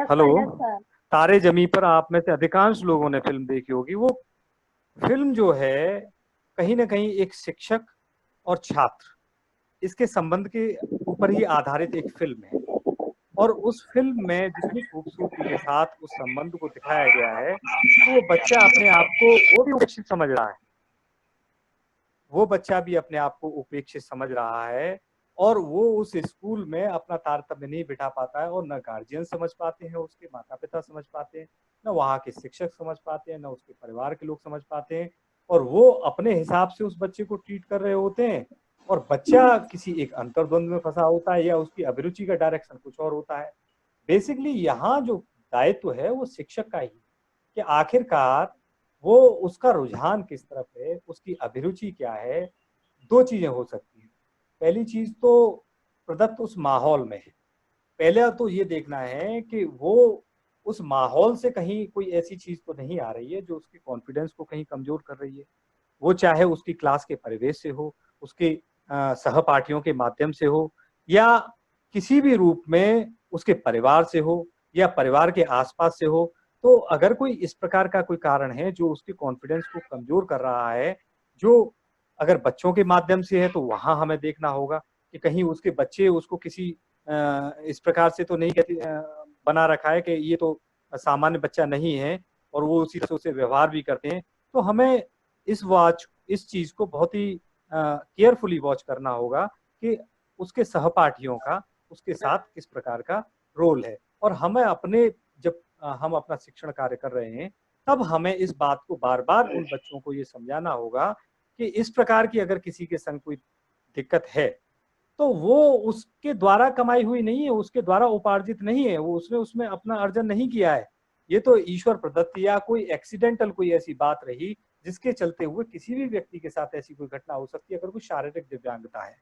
[SPEAKER 2] हेलो। तारे जमीन पर आप में से अधिकांश लोगों ने फिल्म देखी होगी। वो फिल्म जो है कहीं ना कहीं एक शिक्षक और छात्र इसके संबंध के ऊपर ही आधारित एक फिल्म है, और उस फिल्म में जितनी खूबसूरती के साथ उस संबंध को दिखाया गया है, तो वो बच्चा अपने आप को वो भी उपेक्षित समझ रहा है, वो बच्चा भी अपने आप को उपेक्षित समझ रहा है, और वो उस स्कूल में अपना तारतम्य नहीं बिठा पाता है, और न गार्जियन समझ पाते हैं, उसके माता पिता समझ पाते हैं, न वहाँ के शिक्षक समझ पाते हैं, न उसके परिवार के लोग समझ पाते हैं, और वो अपने हिसाब से उस बच्चे को ट्रीट कर रहे होते हैं, और बच्चा किसी एक अंतर्द्वंद में फंसा होता है, या उसकी अभिरुचि का डायरेक्शन कुछ और होता है। बेसिकली यहाँ जो दायित्व है वो शिक्षक का ही, कि आखिरकार वो उसका रुझान किस तरफ है, उसकी अभिरुचि क्या है। दो चीजें हो सकती हैं। पहली चीज तो प्रदत्त उस माहौल में है। पहले तो ये देखना है कि वो उस माहौल से कहीं कोई ऐसी चीज तो नहीं आ रही है जो उसके कॉन्फिडेंस को कहीं कमजोर कर रही है। वो चाहे उसकी क्लास के परिवेश से हो, उसके सहपाठियों के माध्यम से हो, या किसी भी रूप में उसके परिवार से हो, या परिवार के आसपास से हो। तो अगर कोई इस प्रकार का कोई कारण है जो उसके कॉन्फिडेंस को कमजोर कर रहा है, जो अगर बच्चों के माध्यम से है, तो वहां हमें देखना होगा कि कहीं उसके बच्चे उसको किसी इस प्रकार से तो नहीं बना रखा है कि ये तो सामान्य बच्चा नहीं है, और वो उसी से व्यवहार भी करते हैं। तो हमें इस चीज को बहुत ही केयरफुली वॉच करना होगा कि उसके सहपाठियों का उसके साथ किस प्रकार का रोल है। और हमें जब हम अपना शिक्षण कार्य कर रहे हैं, तब हमें इस बात को बार बार उन बच्चों को ये समझाना होगा कि इस प्रकार की अगर किसी के संग कोई दिक्कत है, तो वो उसके द्वारा कमाई हुई नहीं है, उसके द्वारा उपार्जित नहीं है, वो उसने उसमें अपना अर्जन नहीं किया है। ये तो ईश्वर प्रदत्त या कोई एक्सीडेंटल कोई ऐसी बात रही जिसके चलते हुए किसी भी व्यक्ति के साथ ऐसी कोई घटना हो सकती है, अगर कोई शारीरिक दिव्यांगता है।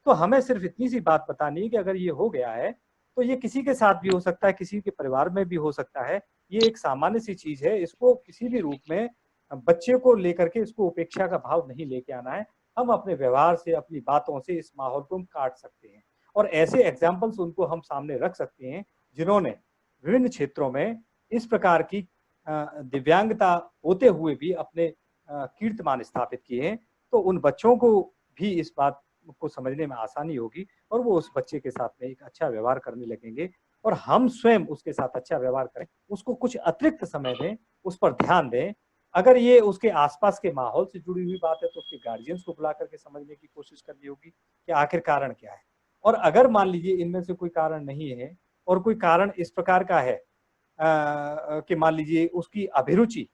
[SPEAKER 2] तो हमें सिर्फ इतनी सी बात बतानी है कि अगर ये हो गया है तो ये किसी के साथ भी हो सकता है, किसी के परिवार में भी हो सकता है। ये एक सामान्य सी चीज है, इसको किसी भी रूप में बच्चे को लेकर के इसको उपेक्षा का भाव नहीं लेके आना है। हम अपने व्यवहार से, अपनी बातों से इस माहौल को हम काट सकते हैं, और ऐसे एग्जाम्पल्स उनको हम सामने रख सकते हैं जिन्होंने विभिन्न क्षेत्रों में इस प्रकार की दिव्यांगता होते हुए भी अपने कीर्तिमान स्थापित किए हैं। तो उन बच्चों को भी इस बात को समझने में आसानी होगी, और वो उस बच्चे के साथ में एक अच्छा व्यवहार करने लगेंगे, और हम स्वयं उसके साथ अच्छा व्यवहार करें, उसको कुछ अतिरिक्त समय दें, उस पर ध्यान दें। अगर ये उसके आसपास के माहौल से जुड़ी हुई बात है तो उसके गार्जियंस को बुला करके समझने की कोशिश करनी होगी कि आखिर कारण क्या है। और अगर मान लीजिए इनमें से कोई कारण नहीं है, और कोई कारण इस प्रकार का है कि मान लीजिए उसकी अभिरुचि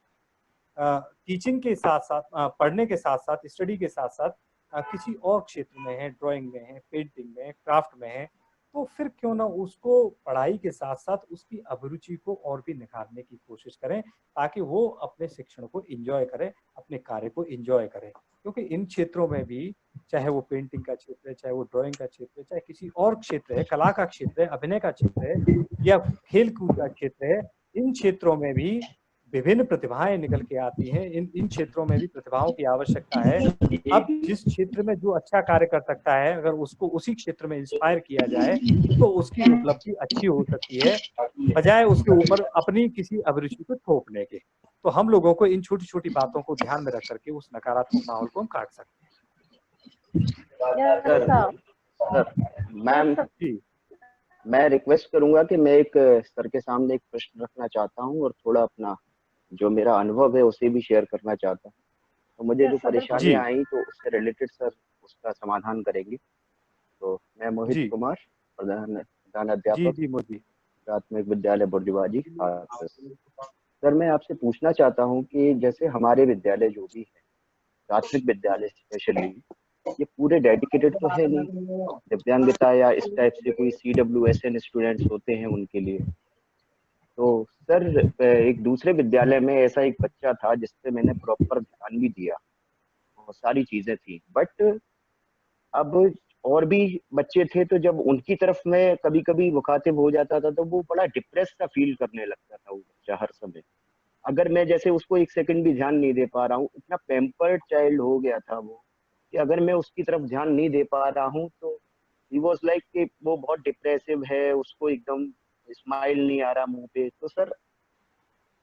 [SPEAKER 2] टीचिंग के साथ साथ, पढ़ने के साथ साथ, स्टडी के साथ साथ किसी और क्षेत्र में है, ड्राइंग में है, पेंटिंग में है, क्राफ्ट में है, तो फिर क्यों ना उसको पढ़ाई के साथ साथ उसकी अभिरुचि को और भी निखारने की कोशिश करें, ताकि वो अपने शिक्षण को एंजॉय करे, अपने कार्य को एंजॉय करे। क्योंकि इन क्षेत्रों में भी, चाहे वो पेंटिंग का क्षेत्र है, चाहे वो ड्राइंग का क्षेत्र है, चाहे किसी और क्षेत्र है, कला का क्षेत्र है, अभिनय का क्षेत्र है, या खेल कूद का क्षेत्र है, इन क्षेत्रों में भी विभिन्न प्रतिभाएं निकल के आती हैं। इन क्षेत्रों में भी प्रतिभाओं की आवश्यकता है। अब जिस क्षेत्र में जो अच्छा कार्य कर सकता है, अगर उसको उसी क्षेत्र में इंस्पायर किया जाए तो उसकी उपलब्धि अच्छी हो सकती है, बजाय उसके ऊपर अपनी किसी अभिरुचि को थोपने के। तो हम लोगों को इन छोटी छोटी बातों को ध्यान में रख करके उस नकारात्मक माहौल को हम काट सकते
[SPEAKER 3] Yes, sir.
[SPEAKER 8] Sir ma'am,
[SPEAKER 3] Yes, sir.
[SPEAKER 8] मैं रिक्वेस्ट करूंगा कि मैं एक सर के सामने एक प्रश्न रखना चाहता हूं, और थोड़ा अपना जो मेरा अनुभव है उसे भी शेयर करना चाहता हूं। तो मुझे जो
[SPEAKER 3] Yes, sir, बिल्कुल।
[SPEAKER 8] परेशानियां आई तो उससे रिलेटेड सर उसका समाधान करेंगे। तो मैं मोहित
[SPEAKER 2] जी
[SPEAKER 8] कुमार, प्रधान
[SPEAKER 2] जी
[SPEAKER 8] अध्यापक,
[SPEAKER 2] जी मोदी
[SPEAKER 8] प्राथमिक विद्यालय बुर्जुबाजी हाथरस। सर मैं आपसे पूछना चाहता हूं कि जैसे हमारे विद्यालय जो भी है, प्राथमिक विद्यालय स्पेशली, ये पूरे डेडिकेटेड तो है नहीं। दिव्यांगता या इस टाइप से कोई CWSN स्टूडेंट्स होते हैं उनके लिए। तो सर एक दूसरे विद्यालय में ऐसा एक बच्चा था जिससे मैंने प्रॉपर ध्यान भी दिया, बहुत सारी चीजें थी, बट अब और भी बच्चे थे, तो जब उनकी तरफ मैं कभी कभी मुखातिब हो जाता था तो वो बड़ा डिप्रेस सा फील करने लगता था वो बच्चा हर समय। अगर मैं जैसे उसको एक सेकंड भी ध्यान नहीं दे पा रहा हूँ, इतना पैम्पर्ड चाइल्ड हो गया था वो, कि अगर मैं उसकी तरफ ध्यान नहीं दे पा रहा हूँ तो ही वॉज लाइक कि वो बहुत डिप्रेसिव है, उसको एकदम स्माइल नहीं आ रहा मुंह पे। तो सर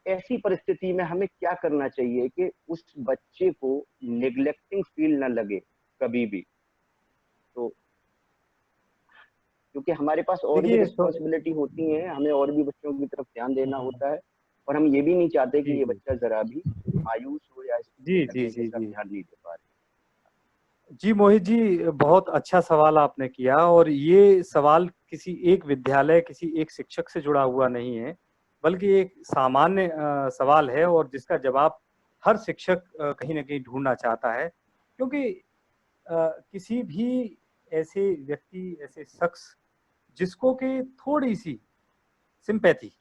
[SPEAKER 8] ऐसी परिस्थिति में हमें क्या करना चाहिए कि उस बच्चे को नेग्लेक्टिंग फील ना लगे कभी भी? तो क्योंकि हमारे पास और भी
[SPEAKER 2] देखिए तो
[SPEAKER 8] रिस्पॉन्सिबिलिटी होती है, हमें और भी बच्चों की तरफ ध्यान देना होता है, और हम ये भी नहीं चाहते कि
[SPEAKER 2] जी
[SPEAKER 8] ये
[SPEAKER 2] जी
[SPEAKER 8] बच्चा जरा भी मायूस हो या
[SPEAKER 2] जी जी
[SPEAKER 8] लगे कि
[SPEAKER 2] जी
[SPEAKER 8] सर
[SPEAKER 2] जी
[SPEAKER 8] ध्यान नहीं दे पा रहे।
[SPEAKER 2] जी मोहित जी, बहुत अच्छा सवाल आपने किया, और ये सवाल किसी एक विद्यालय, किसी एक शिक्षक से जुड़ा हुआ नहीं है। बल्कि एक सामान्य सवाल है और जिसका जवाब हर शिक्षक कहीं ना कहीं ढूंढना चाहता है, क्योंकि किसी भी ऐसे व्यक्ति, ऐसे शख्स जिसको कि थोड़ी सी सिंपैथी,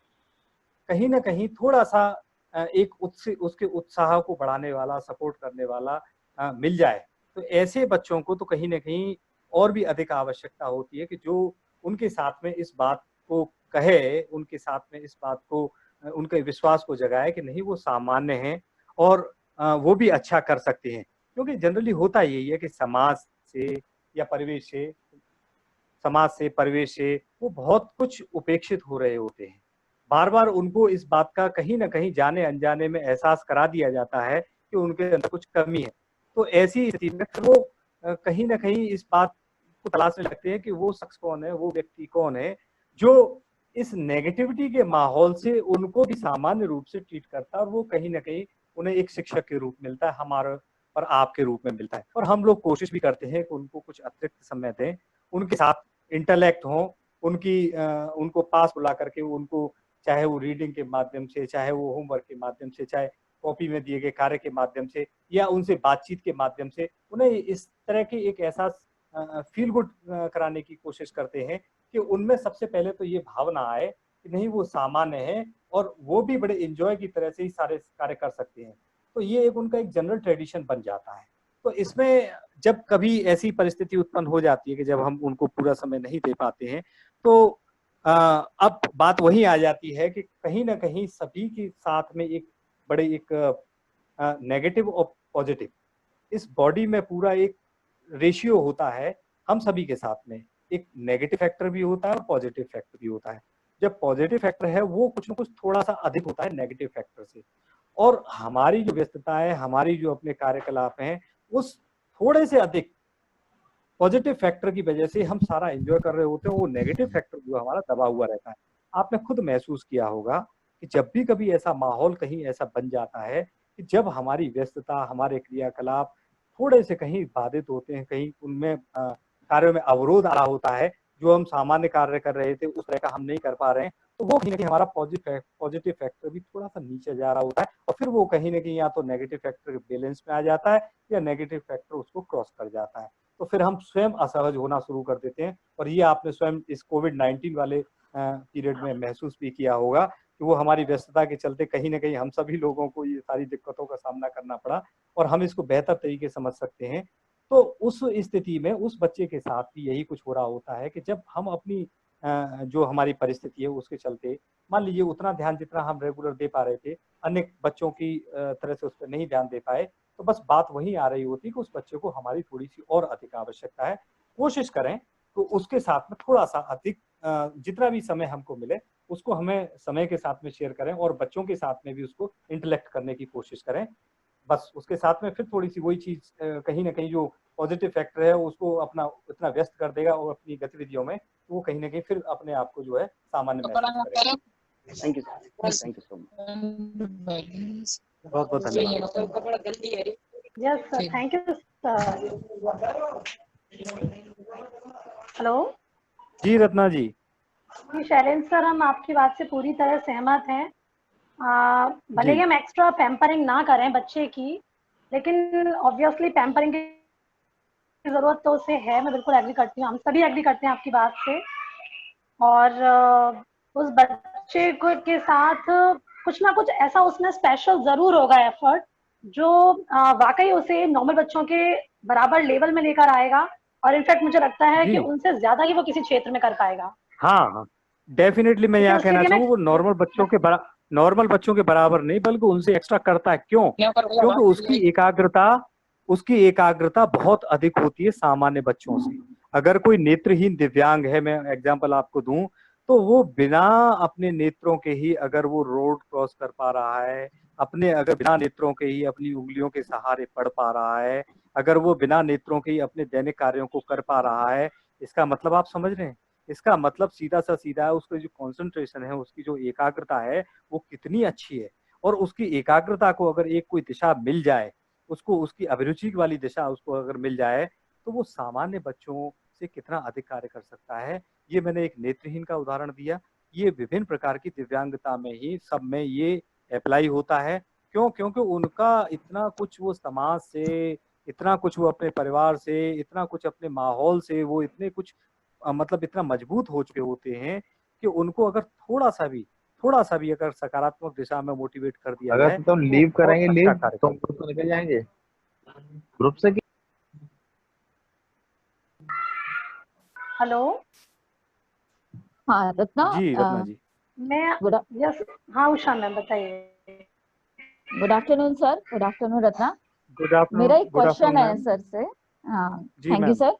[SPEAKER 2] कहीं ना कहीं थोड़ा सा एक उसके उत्साह को बढ़ाने वाला, सपोर्ट करने वाला मिल जाए, तो ऐसे बच्चों को तो कहीं ना कहीं और भी अधिक आवश्यकता होती है कि जो उनके साथ में इस बात को कहे, उनके साथ में इस बात को, उनके विश्वास को जगाए कि नहीं वो सामान्य हैं और वो भी अच्छा कर सकते हैं। क्योंकि जनरली होता यही है कि समाज से या परिवेश से, समाज से, परिवेश से वो बहुत कुछ उपेक्षित हो रहे होते हैं। बार बार उनको इस बात का कहीं ना कहीं जाने अनजाने में एहसास करा दिया जाता है कि उनके अंदर कुछ कमी है। तो ऐसी स्थिति में फिर वो कहीं ना कहीं इस बात को तलाशने लगते हैं कि वो शख्स कौन है, वो व्यक्ति कौन है जो इस नेगेटिविटी के माहौल से उनको भी सामान्य रूप से ट्रीट करता है, और वो कहीं ना कहीं उन्हें एक शिक्षक के रूप मिलता है, हमारे और आपके रूप में मिलता है। और हम लोग कोशिश भी करते हैं कि उनको कुछ अतिरिक्त समय दें, उनके साथ इंटरलेक्ट हो, उनको पास बुला करके उनको, चाहे वो रीडिंग के माध्यम से, चाहे वो होमवर्क के माध्यम से, चाहे कॉपी में दिए गए कार्य के माध्यम से, या उनसे बातचीत के माध्यम से उन्हें इस तरह की एक एहसास फील गुड कराने की कोशिश करते हैं कि उनमें सबसे पहले तो ये भावना आए कि नहीं वो सामान्य है और वो भी बड़े एंजॉय की तरह से ही सारे कार्य कर सकते हैं। तो ये एक उनका एक जनरल ट्रेडिशन बन जाता है। तो इसमें जब कभी ऐसी परिस्थिति उत्पन्न हो जाती है कि जब हम उनको पूरा समय नहीं दे पाते हैं, तो अब बात वही आ जाती है कि कहीं ना कहीं सभी के साथ में एक बड़े एक नेगेटिव और पॉजिटिव, इस बॉडी में पूरा एक रेशियो होता है। हम सभी के साथ में एक नेगेटिव फैक्टर भी होता है और पॉजिटिव फैक्टर भी होता है। जब पॉजिटिव फैक्टर है वो कुछ ना कुछ थोड़ा सा अधिक होता है नेगेटिव फैक्टर से, और हमारी जो व्यस्तता है, हमारी जो अपने कार्यकलाप हैं, उस थोड़े से अधिक पॉजिटिव फैक्टर की वजह से हम सारा एंजॉय कर रहे होते हैं, वो नेगेटिव फैक्टर जो हमारा दबा हुआ रहता है। आपने खुद महसूस किया होगा कि जब भी कभी ऐसा माहौल कहीं ऐसा बन जाता है कि जब हमारी व्यस्तता, हमारे क्रियाकलाप थोड़े से कहीं बाधित होते हैं, कहीं उनमें कार्यों में अवरोध आ रहा होता है, जो हम सामान्य कार्य कर रहे थे उस तरह का हम नहीं कर पा रहे हैं, तो वो कहीं ना कहीं हमारा पॉजिटिव फैक्टर भी थोड़ा सा नीचे जा रहा होता है, और फिर वो कहीं ना कहीं या तो नेगेटिव फैक्टर बैलेंस में आ जाता है या नेगेटिव फैक्टर उसको क्रॉस कर जाता है। तो फिर हम स्वयं असहज होना शुरू कर देते हैं, और ये आपने स्वयं इस कोविड-19 वाले पीरियड में महसूस भी किया होगा कि वो हमारी व्यस्तता के चलते कहीं ना कहीं हम सभी लोगों को ये सारी दिक्कतों का सामना करना पड़ा, और हम इसको बेहतर तरीके से समझ सकते हैं। तो उस स्थिति में उस बच्चे के साथ भी यही कुछ हो रहा होता है कि जब हम अपनी जो हमारी परिस्थिति है उसके चलते, मान लीजिए उतना ध्यान जितना हम रेगुलर दे पा रहे थे, अन्य बच्चों की तरह से उस पर नहीं ध्यान दे पाए, तो बस बात वही आ रही होती कि उस बच्चे को हमारी थोड़ी-सी और अधिक आवश्यकता है। कोशिश करें तो उसके साथ में थोड़ा-सा अधिक जितना भी समय हमको मिले, उसको हमें समय के साथ में शेयर करें, और बच्चों के साथ में भी उसको इंटेलेक्ट करने की कोशिश करें। बस उसके साथ में फिर थोड़ी-सी वही चीज़ कहीं न कहीं जो पॉजिटिव फैक्टर है उसको अपना इतना व्यस्त कर देगा और अपनी गतिविधियों में, तो वो कहीं न कहीं फिर अपने आप को जो है सामान्य महसूस करेगा।
[SPEAKER 8] Thank you so much.
[SPEAKER 2] बहुत-बहुत धन्यवाद।
[SPEAKER 3] Yes sir, thank you sir. Hello
[SPEAKER 2] जी रत्ना जी।
[SPEAKER 3] जी शैलेंद्र सर, हम आपकी बात से पूरी तरह सहमत हैं। भले ही
[SPEAKER 2] जी।
[SPEAKER 3] हम एक्स्ट्रा पैम्परिंग ना करें बच्चे की, लेकिन ऑब्वियसली पैम्परिंग की जरूरत तो उसे है। मैं बिल्कुल एग्री करती हूँ, हम सभी एग्री करते हैं आपकी बात से। और उस बच्चे को के साथ कुछ ना कुछ ऐसा उसमें स्पेशल जरूर होगा एफर्ट, जो वाकई उसे नॉर्मल बच्चों के बराबर लेवल में लेकर आएगा, और इनफैक्ट मुझे लगता है कि
[SPEAKER 2] जी।
[SPEAKER 3] उनसे ज्यादा ही वो किसी क्षेत्र में कर पाएगा।
[SPEAKER 2] हाँ, हाँ। डेफ़िनेटली मैं
[SPEAKER 3] लेकिन
[SPEAKER 2] यहाँ
[SPEAKER 3] उसके
[SPEAKER 2] कहना
[SPEAKER 3] लिए मैं
[SPEAKER 2] चाहूँगा वो नॉर्मल बच्चों के बराबर नहीं, बल्कि उनसे एक्स्ट्रा करता है। क्यों? क्योंकि उसकी एकाग्रता बहुत अधिक होती है सामान्य बच्चों से। अगर कोई नेत्रहीन दिव्यांग है, मैं एग्ज़ाम्पल आपको दूँ, तो वो बिना अपने नेत्रों के ही अगर वो रोड क्रॉस कर पा रहा है, अगर बिना नेत्रों के ही अपनी उँगलियों के सहारे पढ़ पा रहा है, अगर वो बिना नेत्रों के ही अपने दैनिक कार्यों को कर पा रहा है, इसका मतलब आप समझ रहे हैं? इसका मतलब सीधा सा सीधा है, उसका जो कंसंट्रेशन है, उसकी जो एकाग्रता है, वो कितनी अच्छी है। और उसकी एकाग्रता को अगर एक कोई दिशा मिल जाए, उसको उसकी अभिरुचि वाली दिशा उसको अगर मिल जाए, तो वो सामान्य बच्चों से कितना अधिक कार्य कर सकता है। ये मैंने एक नेत्रहीन का उदाहरण दिया, ये विभिन्न प्रकार की दिव्यांगता में ही सब में ये अप्लाई होता है। क्यों? क्योंकि उनका इतना कुछ वो समाज से, इतना कुछ वो अपने परिवार से, इतना कुछ अपने माहौल से, वो इतने कुछ मतलब इतना मजबूत हो चुके होते हैं कि उनको अगर थोड़ा सा भी अगर सकारात्मक दिशा में मोटिवेट कर दिया
[SPEAKER 5] अगर
[SPEAKER 2] जाए
[SPEAKER 5] तुम
[SPEAKER 2] तो
[SPEAKER 5] लीव
[SPEAKER 2] बहुत
[SPEAKER 5] करेंगे,
[SPEAKER 2] अच्छा
[SPEAKER 5] लीव
[SPEAKER 2] कार्य
[SPEAKER 5] तो
[SPEAKER 2] करें।
[SPEAKER 5] ग्रुप से निकल जाएंगे ग्रुप से कि
[SPEAKER 3] हेलो।
[SPEAKER 9] हाँ रत्ना,
[SPEAKER 2] जी रत्ना जी।
[SPEAKER 3] मैं
[SPEAKER 9] गुड
[SPEAKER 3] यस। हाँ उषा मैम बताइए।
[SPEAKER 9] Afternoon sir, good afternoon Ratna.
[SPEAKER 2] Good afternoon,
[SPEAKER 9] मेरा एक
[SPEAKER 2] गुड
[SPEAKER 9] क्वेश्चन
[SPEAKER 2] आफ्टरनून
[SPEAKER 9] है
[SPEAKER 2] मैम।
[SPEAKER 9] सर से। हाँ,
[SPEAKER 2] जी
[SPEAKER 9] thank you
[SPEAKER 2] ma'am.
[SPEAKER 9] Sir.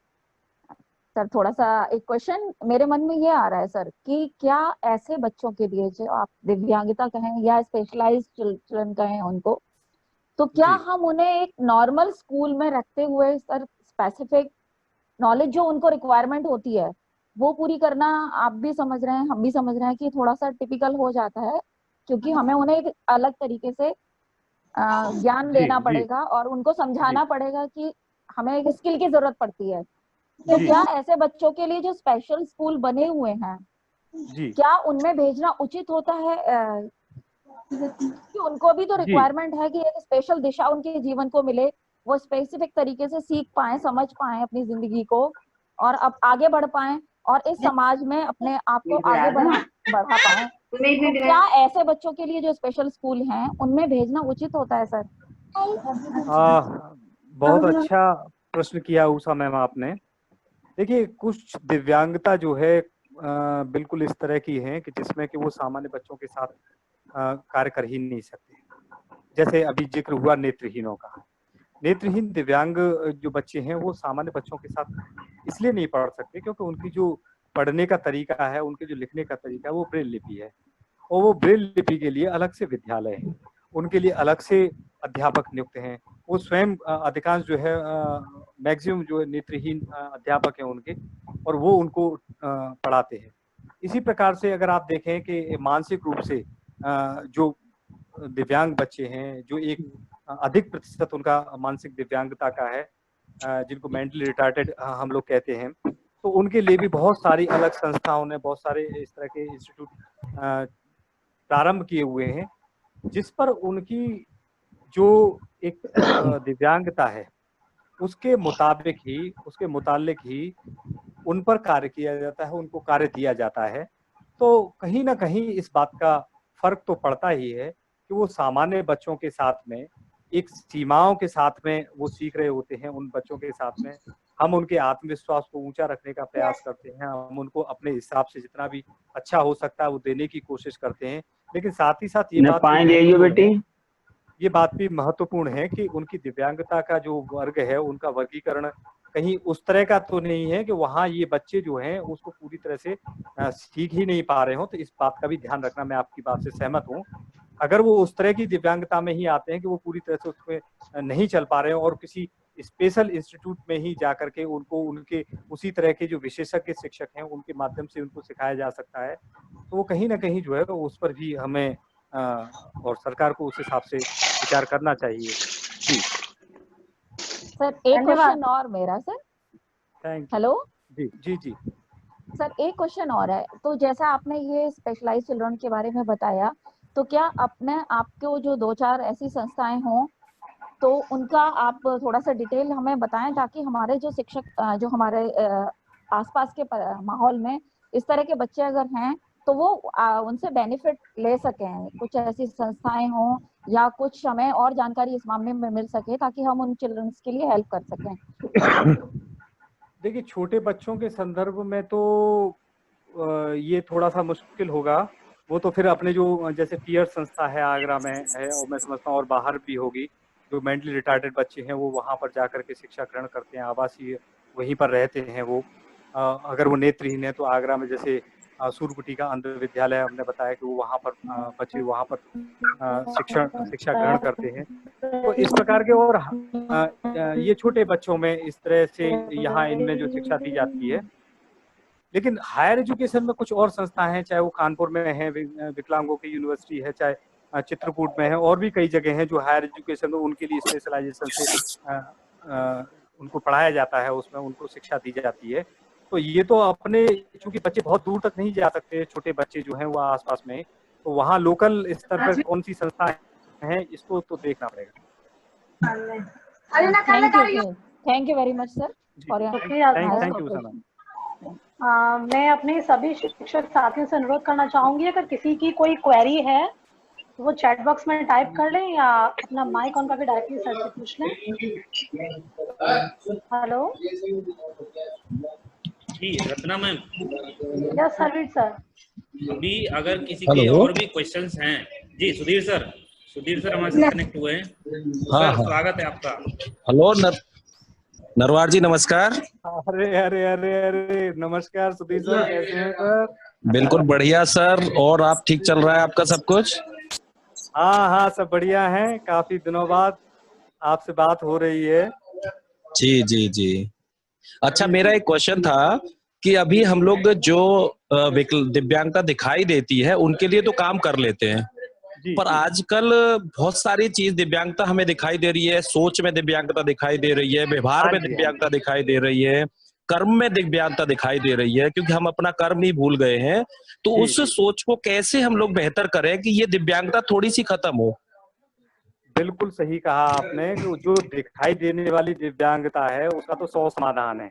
[SPEAKER 9] Sir थोड़ा सा एक क्वेश्चन मेरे मन में ये आ रहा है सर कि क्या ऐसे बच्चों के लिए जो आप दिव्यांगता कहें या स्पेशलाइज्ड चिल्ड्रन कहें उनको, तो क्या
[SPEAKER 2] जी
[SPEAKER 9] हम उन्हें एक नॉर्मल स्कूल में रखते हुए सर स्पेसिफिक नॉलेज जो उनको रिक्वायरमेंट होती है वो पूरी करना, आप भी समझ रहे हैं हम भी समझ रहे हैं कि थोड़ा सा टिपिकल हो जाता है, क्योंकि हमें उन्हें एक अलग तरीके से ज्ञान
[SPEAKER 2] जी
[SPEAKER 9] देना
[SPEAKER 2] जी
[SPEAKER 9] पड़ेगा और उनको
[SPEAKER 2] जी
[SPEAKER 9] समझाना पड़ेगा कि हमें एक स्किल की जरूरत पड़ती है। तो
[SPEAKER 2] जी
[SPEAKER 9] क्या ऐसे बच्चों के लिए जो स्पेशल स्कूल बने हुए हैं,
[SPEAKER 2] जी
[SPEAKER 9] क्या उनमें भेजना उचित होता है? कि उनको भी तो
[SPEAKER 2] जी
[SPEAKER 9] रिक्वायरमेंट है कि एक स्पेशल दिशा उनके जीवन को मिले, वो स्पेसिफिक तरीके से सीख पाए, समझ पाए अपनी जिंदगी को और अब आगे बढ़ पाए और इस समाज में अपने आप को आगे बढ़ा पाए। तो क्या ऐसे बच्चों के लिए जो स्पेशल स्कूल हैं उनमें भेजना उचित होता है सर?
[SPEAKER 2] आ, बहुत अच्छा प्रश्न किया उषा मैम आपने। देखिए, कुछ दिव्यांगता जो है बिल्कुल इस तरह की है कि जिसमें कि वो सामान्य बच्चों के साथ कार्य कर ही नहीं सकते। जैसे अभी जिक्र हुआ नेत्रहीनों का। नेत्रहीन दिव्यांग जो बच्चे हैं वो सामान्य बच्चों के साथ इसलिए नहीं पढ़ सकते क्योंकि उनकी जो पढ़ने का तरीका है, उनके जो लिखने का तरीका है वो ब्रेल लिपि है, और वो ब्रेल लिपि के लिए अलग से विद्यालय है, उनके लिए अलग से अध्यापक नियुक्त हैं। वो स्वयं अधिकांश जो है मैक्सिमम जो नेत्रहीन अध्यापक हैं उनके, और वो उनको पढ़ाते हैं। इसी प्रकार से अगर आप देखें कि मानसिक रूप से जो दिव्यांग बच्चे हैं, जो एक अधिक प्रतिशत उनका मानसिक दिव्यांगता का है, जिनको मेंटली रिटार्टेड हम लोग कहते हैं, तो उनके लिए भी बहुत सारी अलग संस्थाओं ने बहुत सारे इस तरह के इंस्टीट्यूट प्रारंभ किए हुए हैं, जिस पर उनकी जो एक दिव्यांगता है उसके मुताबिक ही, उसके मुतालिक ही उन पर कार्य किया जाता है, उनको कार्य दिया जाता है। तो कहीं ना कहीं इस बात का फर्क तो पड़ता ही है कि वो सामान्य बच्चों के साथ में एक सीमाओं के साथ में वो सीख रहे होते हैं। उन बच्चों के साथ में हम उनके आत्मविश्वास को ऊंचा रखने का प्रयास करते हैं, हम उनको अपने हिसाब से जितना भी अच्छा हो सकता है वो देने की कोशिश करते हैं। लेकिन साथ ही साथ ये बात भी महत्वपूर्ण है, ये बात भी महत्वपूर्ण है कि उनकी दिव्यांगता का जो वर्ग है, उनका वर्गीकरण कहीं उस तरह का तो नहीं है कि वहाँ ये बच्चे जो हैं उसको पूरी तरह से सीख ही नहीं पा रहे हो। तो इस बात का भी ध्यान रखना, मैं आपकी बात से सहमत हूँ। अगर वो उस तरह की दिव्यांगता में ही आते हैं कि वो पूरी तरह से उसमें नहीं चल पा रहे हो और किसी स्पेशल इंस्टीट्यूट में ही जा करके उनको उनके उसी तरह के जो विशेषज्ञ शिक्षक हैं उनके माध्यम से उनको सिखाया जा सकता है, तो वो कहीं ना कहीं जो है उस पर भी हमें और सरकार को उस हिसाब से विचार करना चाहिए। जी
[SPEAKER 9] सर एक क्वेश्चन और मेरा सर।
[SPEAKER 2] Thank you.
[SPEAKER 9] हेलो
[SPEAKER 2] जी जी जी
[SPEAKER 9] सर, एक क्वेश्चन और है। तो जैसा आपने ये स्पेशलाइज्ड चिल्ड्रन के बारे में बताया, तो क्या अपने आपको जो दो चार ऐसी संस्थाएं हों तो उनका आप थोड़ा सा डिटेल हमें बताएं, ताकि हमारे जो शिक्षक जो हमारे आसपास के माहौल में इस तरह के बच्चे अगर हैं तो वो उनसे बेनिफिट ले सकें। कुछ ऐसी संस्थाएं हों या कुछ हमें और जानकारी इस मामले में मिल सके ताकि हम उन चिल्ड्रंस के लिए हेल्प कर सकें।
[SPEAKER 2] देखिए, छोटे बच्चों के संदर्भ में तो ये थोड़ा सा मुश्किल होगा। वो तो फिर अपने जो जैसे पीयर संस्था है आगरा में है, और मैं समझता हूँ और बाहर भी होगी, जो मेंटली रिटार्डेड बच्चे हैं वो वहाँ पर जाकर के शिक्षा ग्रहण करते हैं, आवासीय वहीं पर रहते हैं वो। अगर वो नेत्रहीन है तो आगरा में जैसे सूर्यकुटी का अंध विद्यालय हमने बताया कि वो वहाँ पर बच्चे वहाँ पर शिक्षा ग्रहण करते हैं। तो इस प्रकार के और ये छोटे बच्चों में इस तरह से यहाँ इनमें जो शिक्षा दी जाती है। लेकिन हायर एजुकेशन में कुछ और संस्थाएं हैं, चाहे वो कानपुर में है, विकलांगों की यूनिवर्सिटी है, चाहे चित्रकूट में है, और भी कई जगह हैं जो हायर एजुकेशन में उनके लिए स्पेशलाइजेशन से उनको पढ़ाया जाता है, उसमें उनको शिक्षा दी जाती है। तो ये तो अपने, चूंकि बच्चे बहुत दूर तक नहीं जा सकते, छोटे बच्चे जो हैं वो आसपास में, तो वहाँ लोकल स्तर पर कौन सी संस्था है इसको तो देखना पड़ेगा।
[SPEAKER 9] Thank you very much sir for your
[SPEAKER 2] thank you sir.
[SPEAKER 3] मैं अपने सभी शिक्षक साथियों से अनुरोध करना चाहूंगी, अगर किसी की कोई क्वेरी है तो वो चैट बॉक्स में टाइप कर लें या अपना माइक ऑन करके डायरेक्टली सर से पूछ लें। हेलो
[SPEAKER 1] जी Ratna ma'am,
[SPEAKER 3] yes Harveer sir.
[SPEAKER 1] अभी अगर किसी के और भी क्वेश्चंस हैं, जी सुधीर सर हमारे साथ कनेक्ट हुए हैं।
[SPEAKER 10] हाँ,
[SPEAKER 1] सर स्वागत है आपका।
[SPEAKER 10] हेलो नरवार जी, नमस्कार।
[SPEAKER 2] अरे अरे अरे अरे नमस्कार सुधीर सर, कैसे हैं सर?
[SPEAKER 10] बिल्कुल बढ़िया सर, और आप ठीक चल रहा है आपका सब कुछ?
[SPEAKER 2] हाँ सब बढ़िया है, काफी दिनों बाद आपसे बात हो रही है।
[SPEAKER 10] जी जी जी। अच्छा, मेरा एक क्वेश्चन था कि अभी हम लोग जो दिव्यांगता दिखाई देती है उनके लिए तो काम कर लेते हैं, पर आजकल बहुत सारी चीज दिव्यांगता हमें दिखाई दे रही है। सोच में दिव्यांगता दिखाई दे रही है, व्यवहार में दिव्यांगता दिखाई दे रही है, कर्म में दिव्यांगता दिखाई दे रही है, क्योंकि हम अपना कर्म ही भूल गए हैं। तो उस सोच को कैसे हम लोग बेहतर करें कि ये दिव्यांगता थोड़ी सी खत्म हो?
[SPEAKER 2] बिल्कुल सही कहा आपने कि जो दिखाई देने वाली दिव्यांगता है उसका तो 100 समाधान है,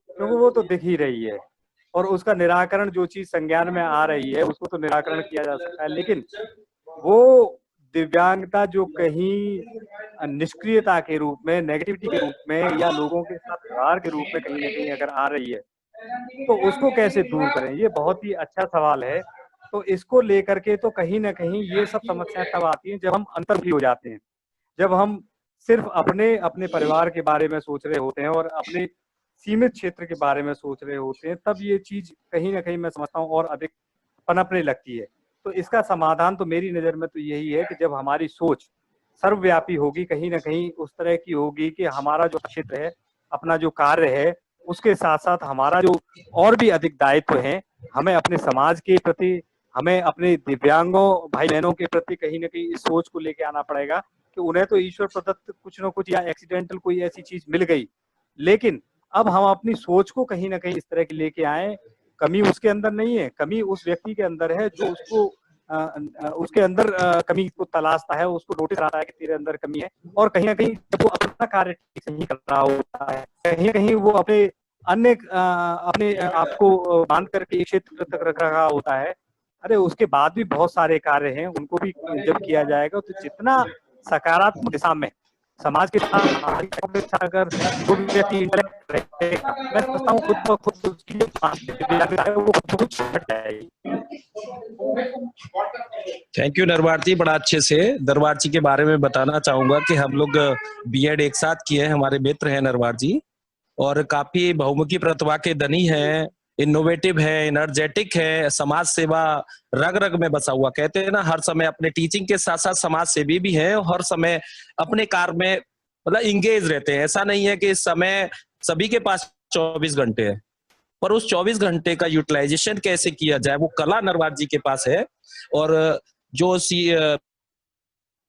[SPEAKER 2] क्योंकि वो तो दिख ही रही है, और उसका निराकरण जो चीज संज्ञान में आ रही है उसको तो निराकरण किया जा सकता है। लेकिन वो दिव्यांगता जो कहीं निष्क्रियता के रूप में, नेगेटिविटी के रूप में, या लोगों के साथ व्यवहार के रूप में कहीं ना कहीं अगर आ रही है, तो उसको कैसे दूर करें, ये बहुत ही अच्छा सवाल है। तो इसको लेकर के तो कहीं ना कहीं ये सब समस्याएं तब आती हैं जब हम अंतर्मुखी हो जाते हैं, जब हम सिर्फ अपने अपने परिवार के बारे में सोच रहे होते हैं और अपने सीमित क्षेत्र के बारे में सोच रहे होते हैं, तब ये चीज कहीं ना कहीं मैं समझता हूँ और अधिक पनपने लगती है। तो इसका समाधान तो मेरी नजर में तो यही है कि जब हमारी सोच सर्वव्यापी होगी, कहीं ना कहीं उस तरह की होगी कि हमारा जो क्षेत्र है, अपना जो कार्य है, उसके साथ साथ हमारा जो और भी अधिक दायित्व है, हमें अपने समाज के प्रति, हमें अपने दिव्यांगों भाई बहनों के प्रति कहीं ना कहीं इस सोच को लेके आना पड़ेगा कि उन्हें तो ईश्वर प्रदत्त कुछ न कुछ या एक्सीडेंटल कोई ऐसी चीज मिल गई, लेकिन अब हम अपनी सोच को कहीं ना कहीं इस तरह की लेके आए। कमी उसके अंदर नहीं है, कमी उस व्यक्ति के अंदर है जो उसको उसके अंदर कमी को तलाशता है, उसको नोटिस आता है कि तेरे अंदर कमी है, और कहीं ना कहीं जब वो अपना कार्य ठीक से नहीं कर रहा होता है, कहीं ना कहीं वो अपने अन्य अपने आप को बांध करके एक क्षेत्र तक रख रखा होता है। अरे उसके बाद भी बहुत सारे कार्य हैं, उनको भी जब किया जाएगा तो जितना सकारात्मक दिशा में समाज के साथ अगर वो व्यक्ति इंटरेक्ट रहेगा, मैं समझता हूँ खुद ब खुद उसकी वो खुद छट जाएगी।
[SPEAKER 10] थैंक यू नरवार जी, बड़ा अच्छे से नरवार जी के बारे में बताना चाहूंगा कि हम लोग बीएड एक साथ किए हैं, हमारे मित्र हैं नरवार जी, और काफी बहुमुखी प्रतिभा के धनी हैं, इनोवेटिव है, एनर्जेटिक है, समाज सेवा रग रग में बसा हुआ। कहते हैं ना, हर समय अपने टीचिंग के साथ साथ समाज सेवी भी हैं, और हर समय अपने कार्य में मतलब इंगेज रहते हैं। ऐसा नहीं है कि इस समय सभी के पास 24 घंटे है, पर उस 24 घंटे का यूटिलाइजेशन कैसे किया जाए वो कला नरवार जी के पास है। और जो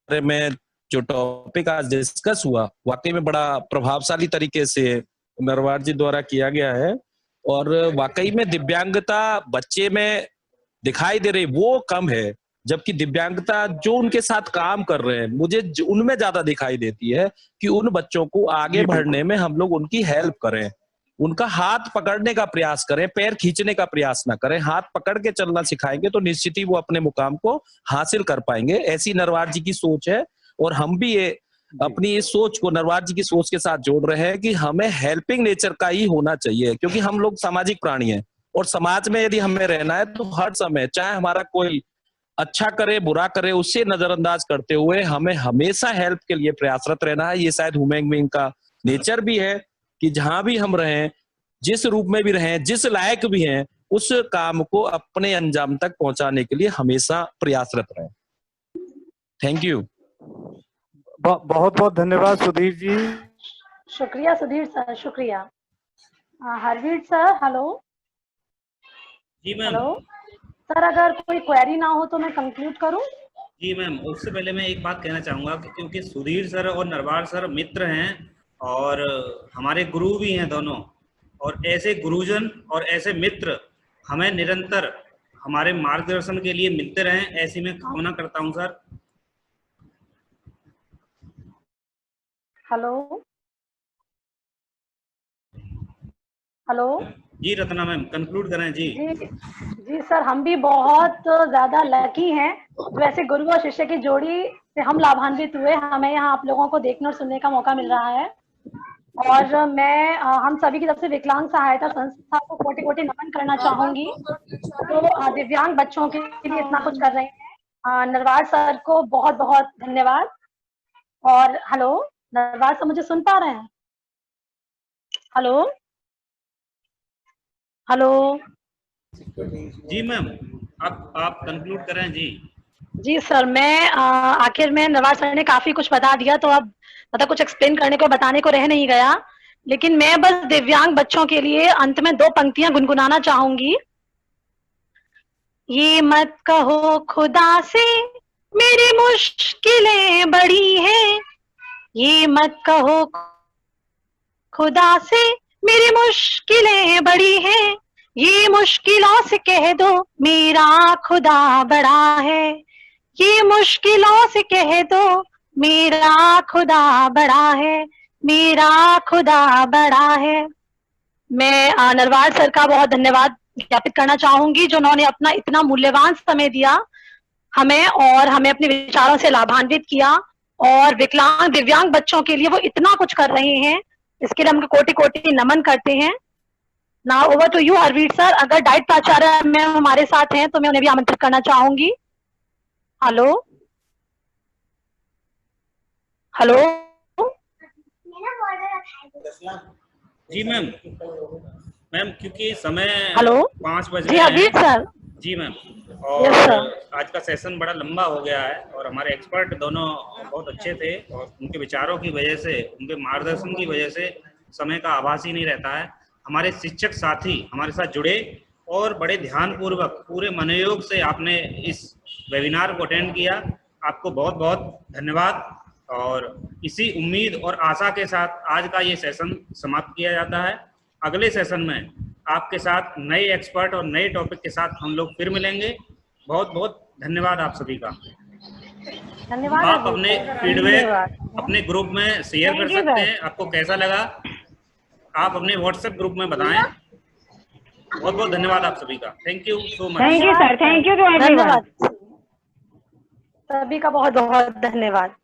[SPEAKER 10] में जो टॉपिक आज डिस्कस हुआ, वाकई में बड़ा प्रभावशाली तरीके से नरवार जी द्वारा किया गया है। और वाकई में दिव्यांगता बच्चे में दिखाई दे रही वो कम है, जबकि दिव्यांगता जो उनके साथ काम कर रहे हैं मुझे उनमें ज्यादा दिखाई देती है कि उन बच्चों को आगे बढ़ने में हम लोग उनकी हेल्प करें, उनका हाथ पकड़ने का प्रयास करें, पैर खींचने का प्रयास ना करें। हाथ पकड़ के चलना सिखाएंगे तो निश्चित ही वो अपने मुकाम को हासिल कर पाएंगे। ऐसी नरवार जी की सोच है, और हम भी ये अपनी इस सोच को नरवार जी की सोच के साथ जोड़ रहे हैं कि हमें हेल्पिंग नेचर का ही होना चाहिए, क्योंकि हम लोग सामाजिक प्राणी हैं, और समाज में यदि हमें रहना है तो हर समय चाहे हमारा कोई अच्छा करे बुरा करे उससे नजरअंदाज करते हुए हमें हमेशा हेल्प के लिए प्रयासरत रहना है। ये शायद ह्यूमन बीइंग का नेचर भी है कि जहां भी हम रहें, जिस रूप में भी रहें, जिस लायक भी हैं, उस काम को अपने अंजाम तक पहुंचाने के लिए हमेशा प्रयासरत रहें। Thank you.
[SPEAKER 2] बहुत बहुत धन्यवाद सुधीर जी।
[SPEAKER 3] शुक्रिया सुधीर सर, शुक्रिया। Harveer sir, hello.
[SPEAKER 1] जी मैम।
[SPEAKER 3] हेलो सर, अगर कोई क्वेरी ना हो तो मैं कंक्लूड करूं?
[SPEAKER 1] जी मैम, उससे पहले मैं एक बात कहना चाहूंगा कि क्योंकि सुधीर सर और नरवार सर मित्र हैं और हमारे गुरु भी हैं दोनों, और ऐसे गुरुजन और ऐसे मित्र हमें निरंतर हमारे मार्गदर्शन के लिए मिलते रहें, ऐसी मैं कामना करता हूं सर।
[SPEAKER 3] हेलो हेलो
[SPEAKER 1] जी रत्ना मैम कंक्लूड करें जी।
[SPEAKER 3] जी सर, हम भी बहुत ज्यादा लकी हैं, तो ऐसे गुरु और शिष्य की जोड़ी से हम लाभान्वित हुए, हमें यहाँ आप लोगों को देखने और सुनने का मौका मिल रहा है। और मैं हम सभी की तरफ से विकलांग सहायता संस्था को कोटि कोटि नमन करना चाहूंगी, तो दिव्यांग बच्चों के लिए इतना कुछ कर रहे हैं। नरवार सर को बहुत बहुत धन्यवाद। और हेलो नरवार सर, मुझे सुन पा रहे हैं? हेलो हेलो
[SPEAKER 1] जी मैम, आप कंक्लूड करें जी।
[SPEAKER 3] जी सर, मैं आखिर में नरवार सर ने काफी कुछ बता दिया, तो अब मतलब कुछ एक्सप्लेन करने को बताने को रह नहीं गया, लेकिन मैं बस दिव्यांग बच्चों के लिए अंत में 2 पंक्तियां गुनगुनाना चाहूंगी। ये मत कहो खुदा से मेरी मुश्किलें बड़ी हैं, ये मत कहो खुदा से मेरी मुश्किलें बड़ी हैं, ये मुश्किलों से कह दो मेरा खुदा बड़ा है, ये मुश्किलों से कह दो मेरा खुदा बड़ा है, मेरा खुदा बड़ा है। मैं नरवार सर का बहुत धन्यवाद ज्ञापित करना चाहूंगी, जो उन्होंने अपना इतना मूल्यवान समय दिया हमें और हमें अपने विचारों से लाभान्वित किया, और विकलांग दिव्यांग बच्चों के लिए वो इतना कुछ कर रहे हैं, इसके लिए हम कोटि कोटि नमन करते हैं। Now over to you Harveer sir. अगर डाइट प्राचार्य मैम हमारे साथ हैं तो मैं उन्हें भी आमंत्रित करना चाहूंगी। हेलो हेलो
[SPEAKER 1] जी मैम, क्योंकि समय
[SPEAKER 3] हेलो
[SPEAKER 1] 5 बज
[SPEAKER 3] जी
[SPEAKER 1] रहे
[SPEAKER 3] हरवीर
[SPEAKER 1] हैं।
[SPEAKER 3] सर।
[SPEAKER 1] जी मैम,
[SPEAKER 3] यस
[SPEAKER 1] और
[SPEAKER 3] सर।
[SPEAKER 1] आज का सेशन बड़ा लंबा हो गया है और हमारे एक्सपर्ट दोनों बहुत अच्छे थे और उनके विचारों की वजह से, उनके मार्गदर्शन की वजह से समय का आभास ही नहीं रहता है। हमारे शिक्षक साथी हमारे साथ जुड़े और बड़े ध्यानपूर्वक पूरे मनोयोग से आपने इस वेबिनार को अटेंड किया। आपको बहुत बहुत धन्यवाद, और इसी उम्मीद और आशा के साथ आज का ये सेशन समाप्त किया जाता है। अगले सेशन में आपके साथ नए एक्सपर्ट और नए टॉपिक के साथ हम लोग फिर मिलेंगे। बहुत बहुत धन्यवाद आप सभी का।
[SPEAKER 3] धन्यवाद।
[SPEAKER 1] आप अपने फीडबैक अपने ग्रुप में शेयर कर सकते हैं, आपको कैसा लगा आप अपने व्हाट्सएप ग्रुप में बताएं। बहुत बहुत धन्यवाद आप सभी का। Thank you so much.
[SPEAKER 4] Thank you sir, thank you to everyone.
[SPEAKER 3] धन्यवाद सभी का, बहुत बहुत धन्यवाद।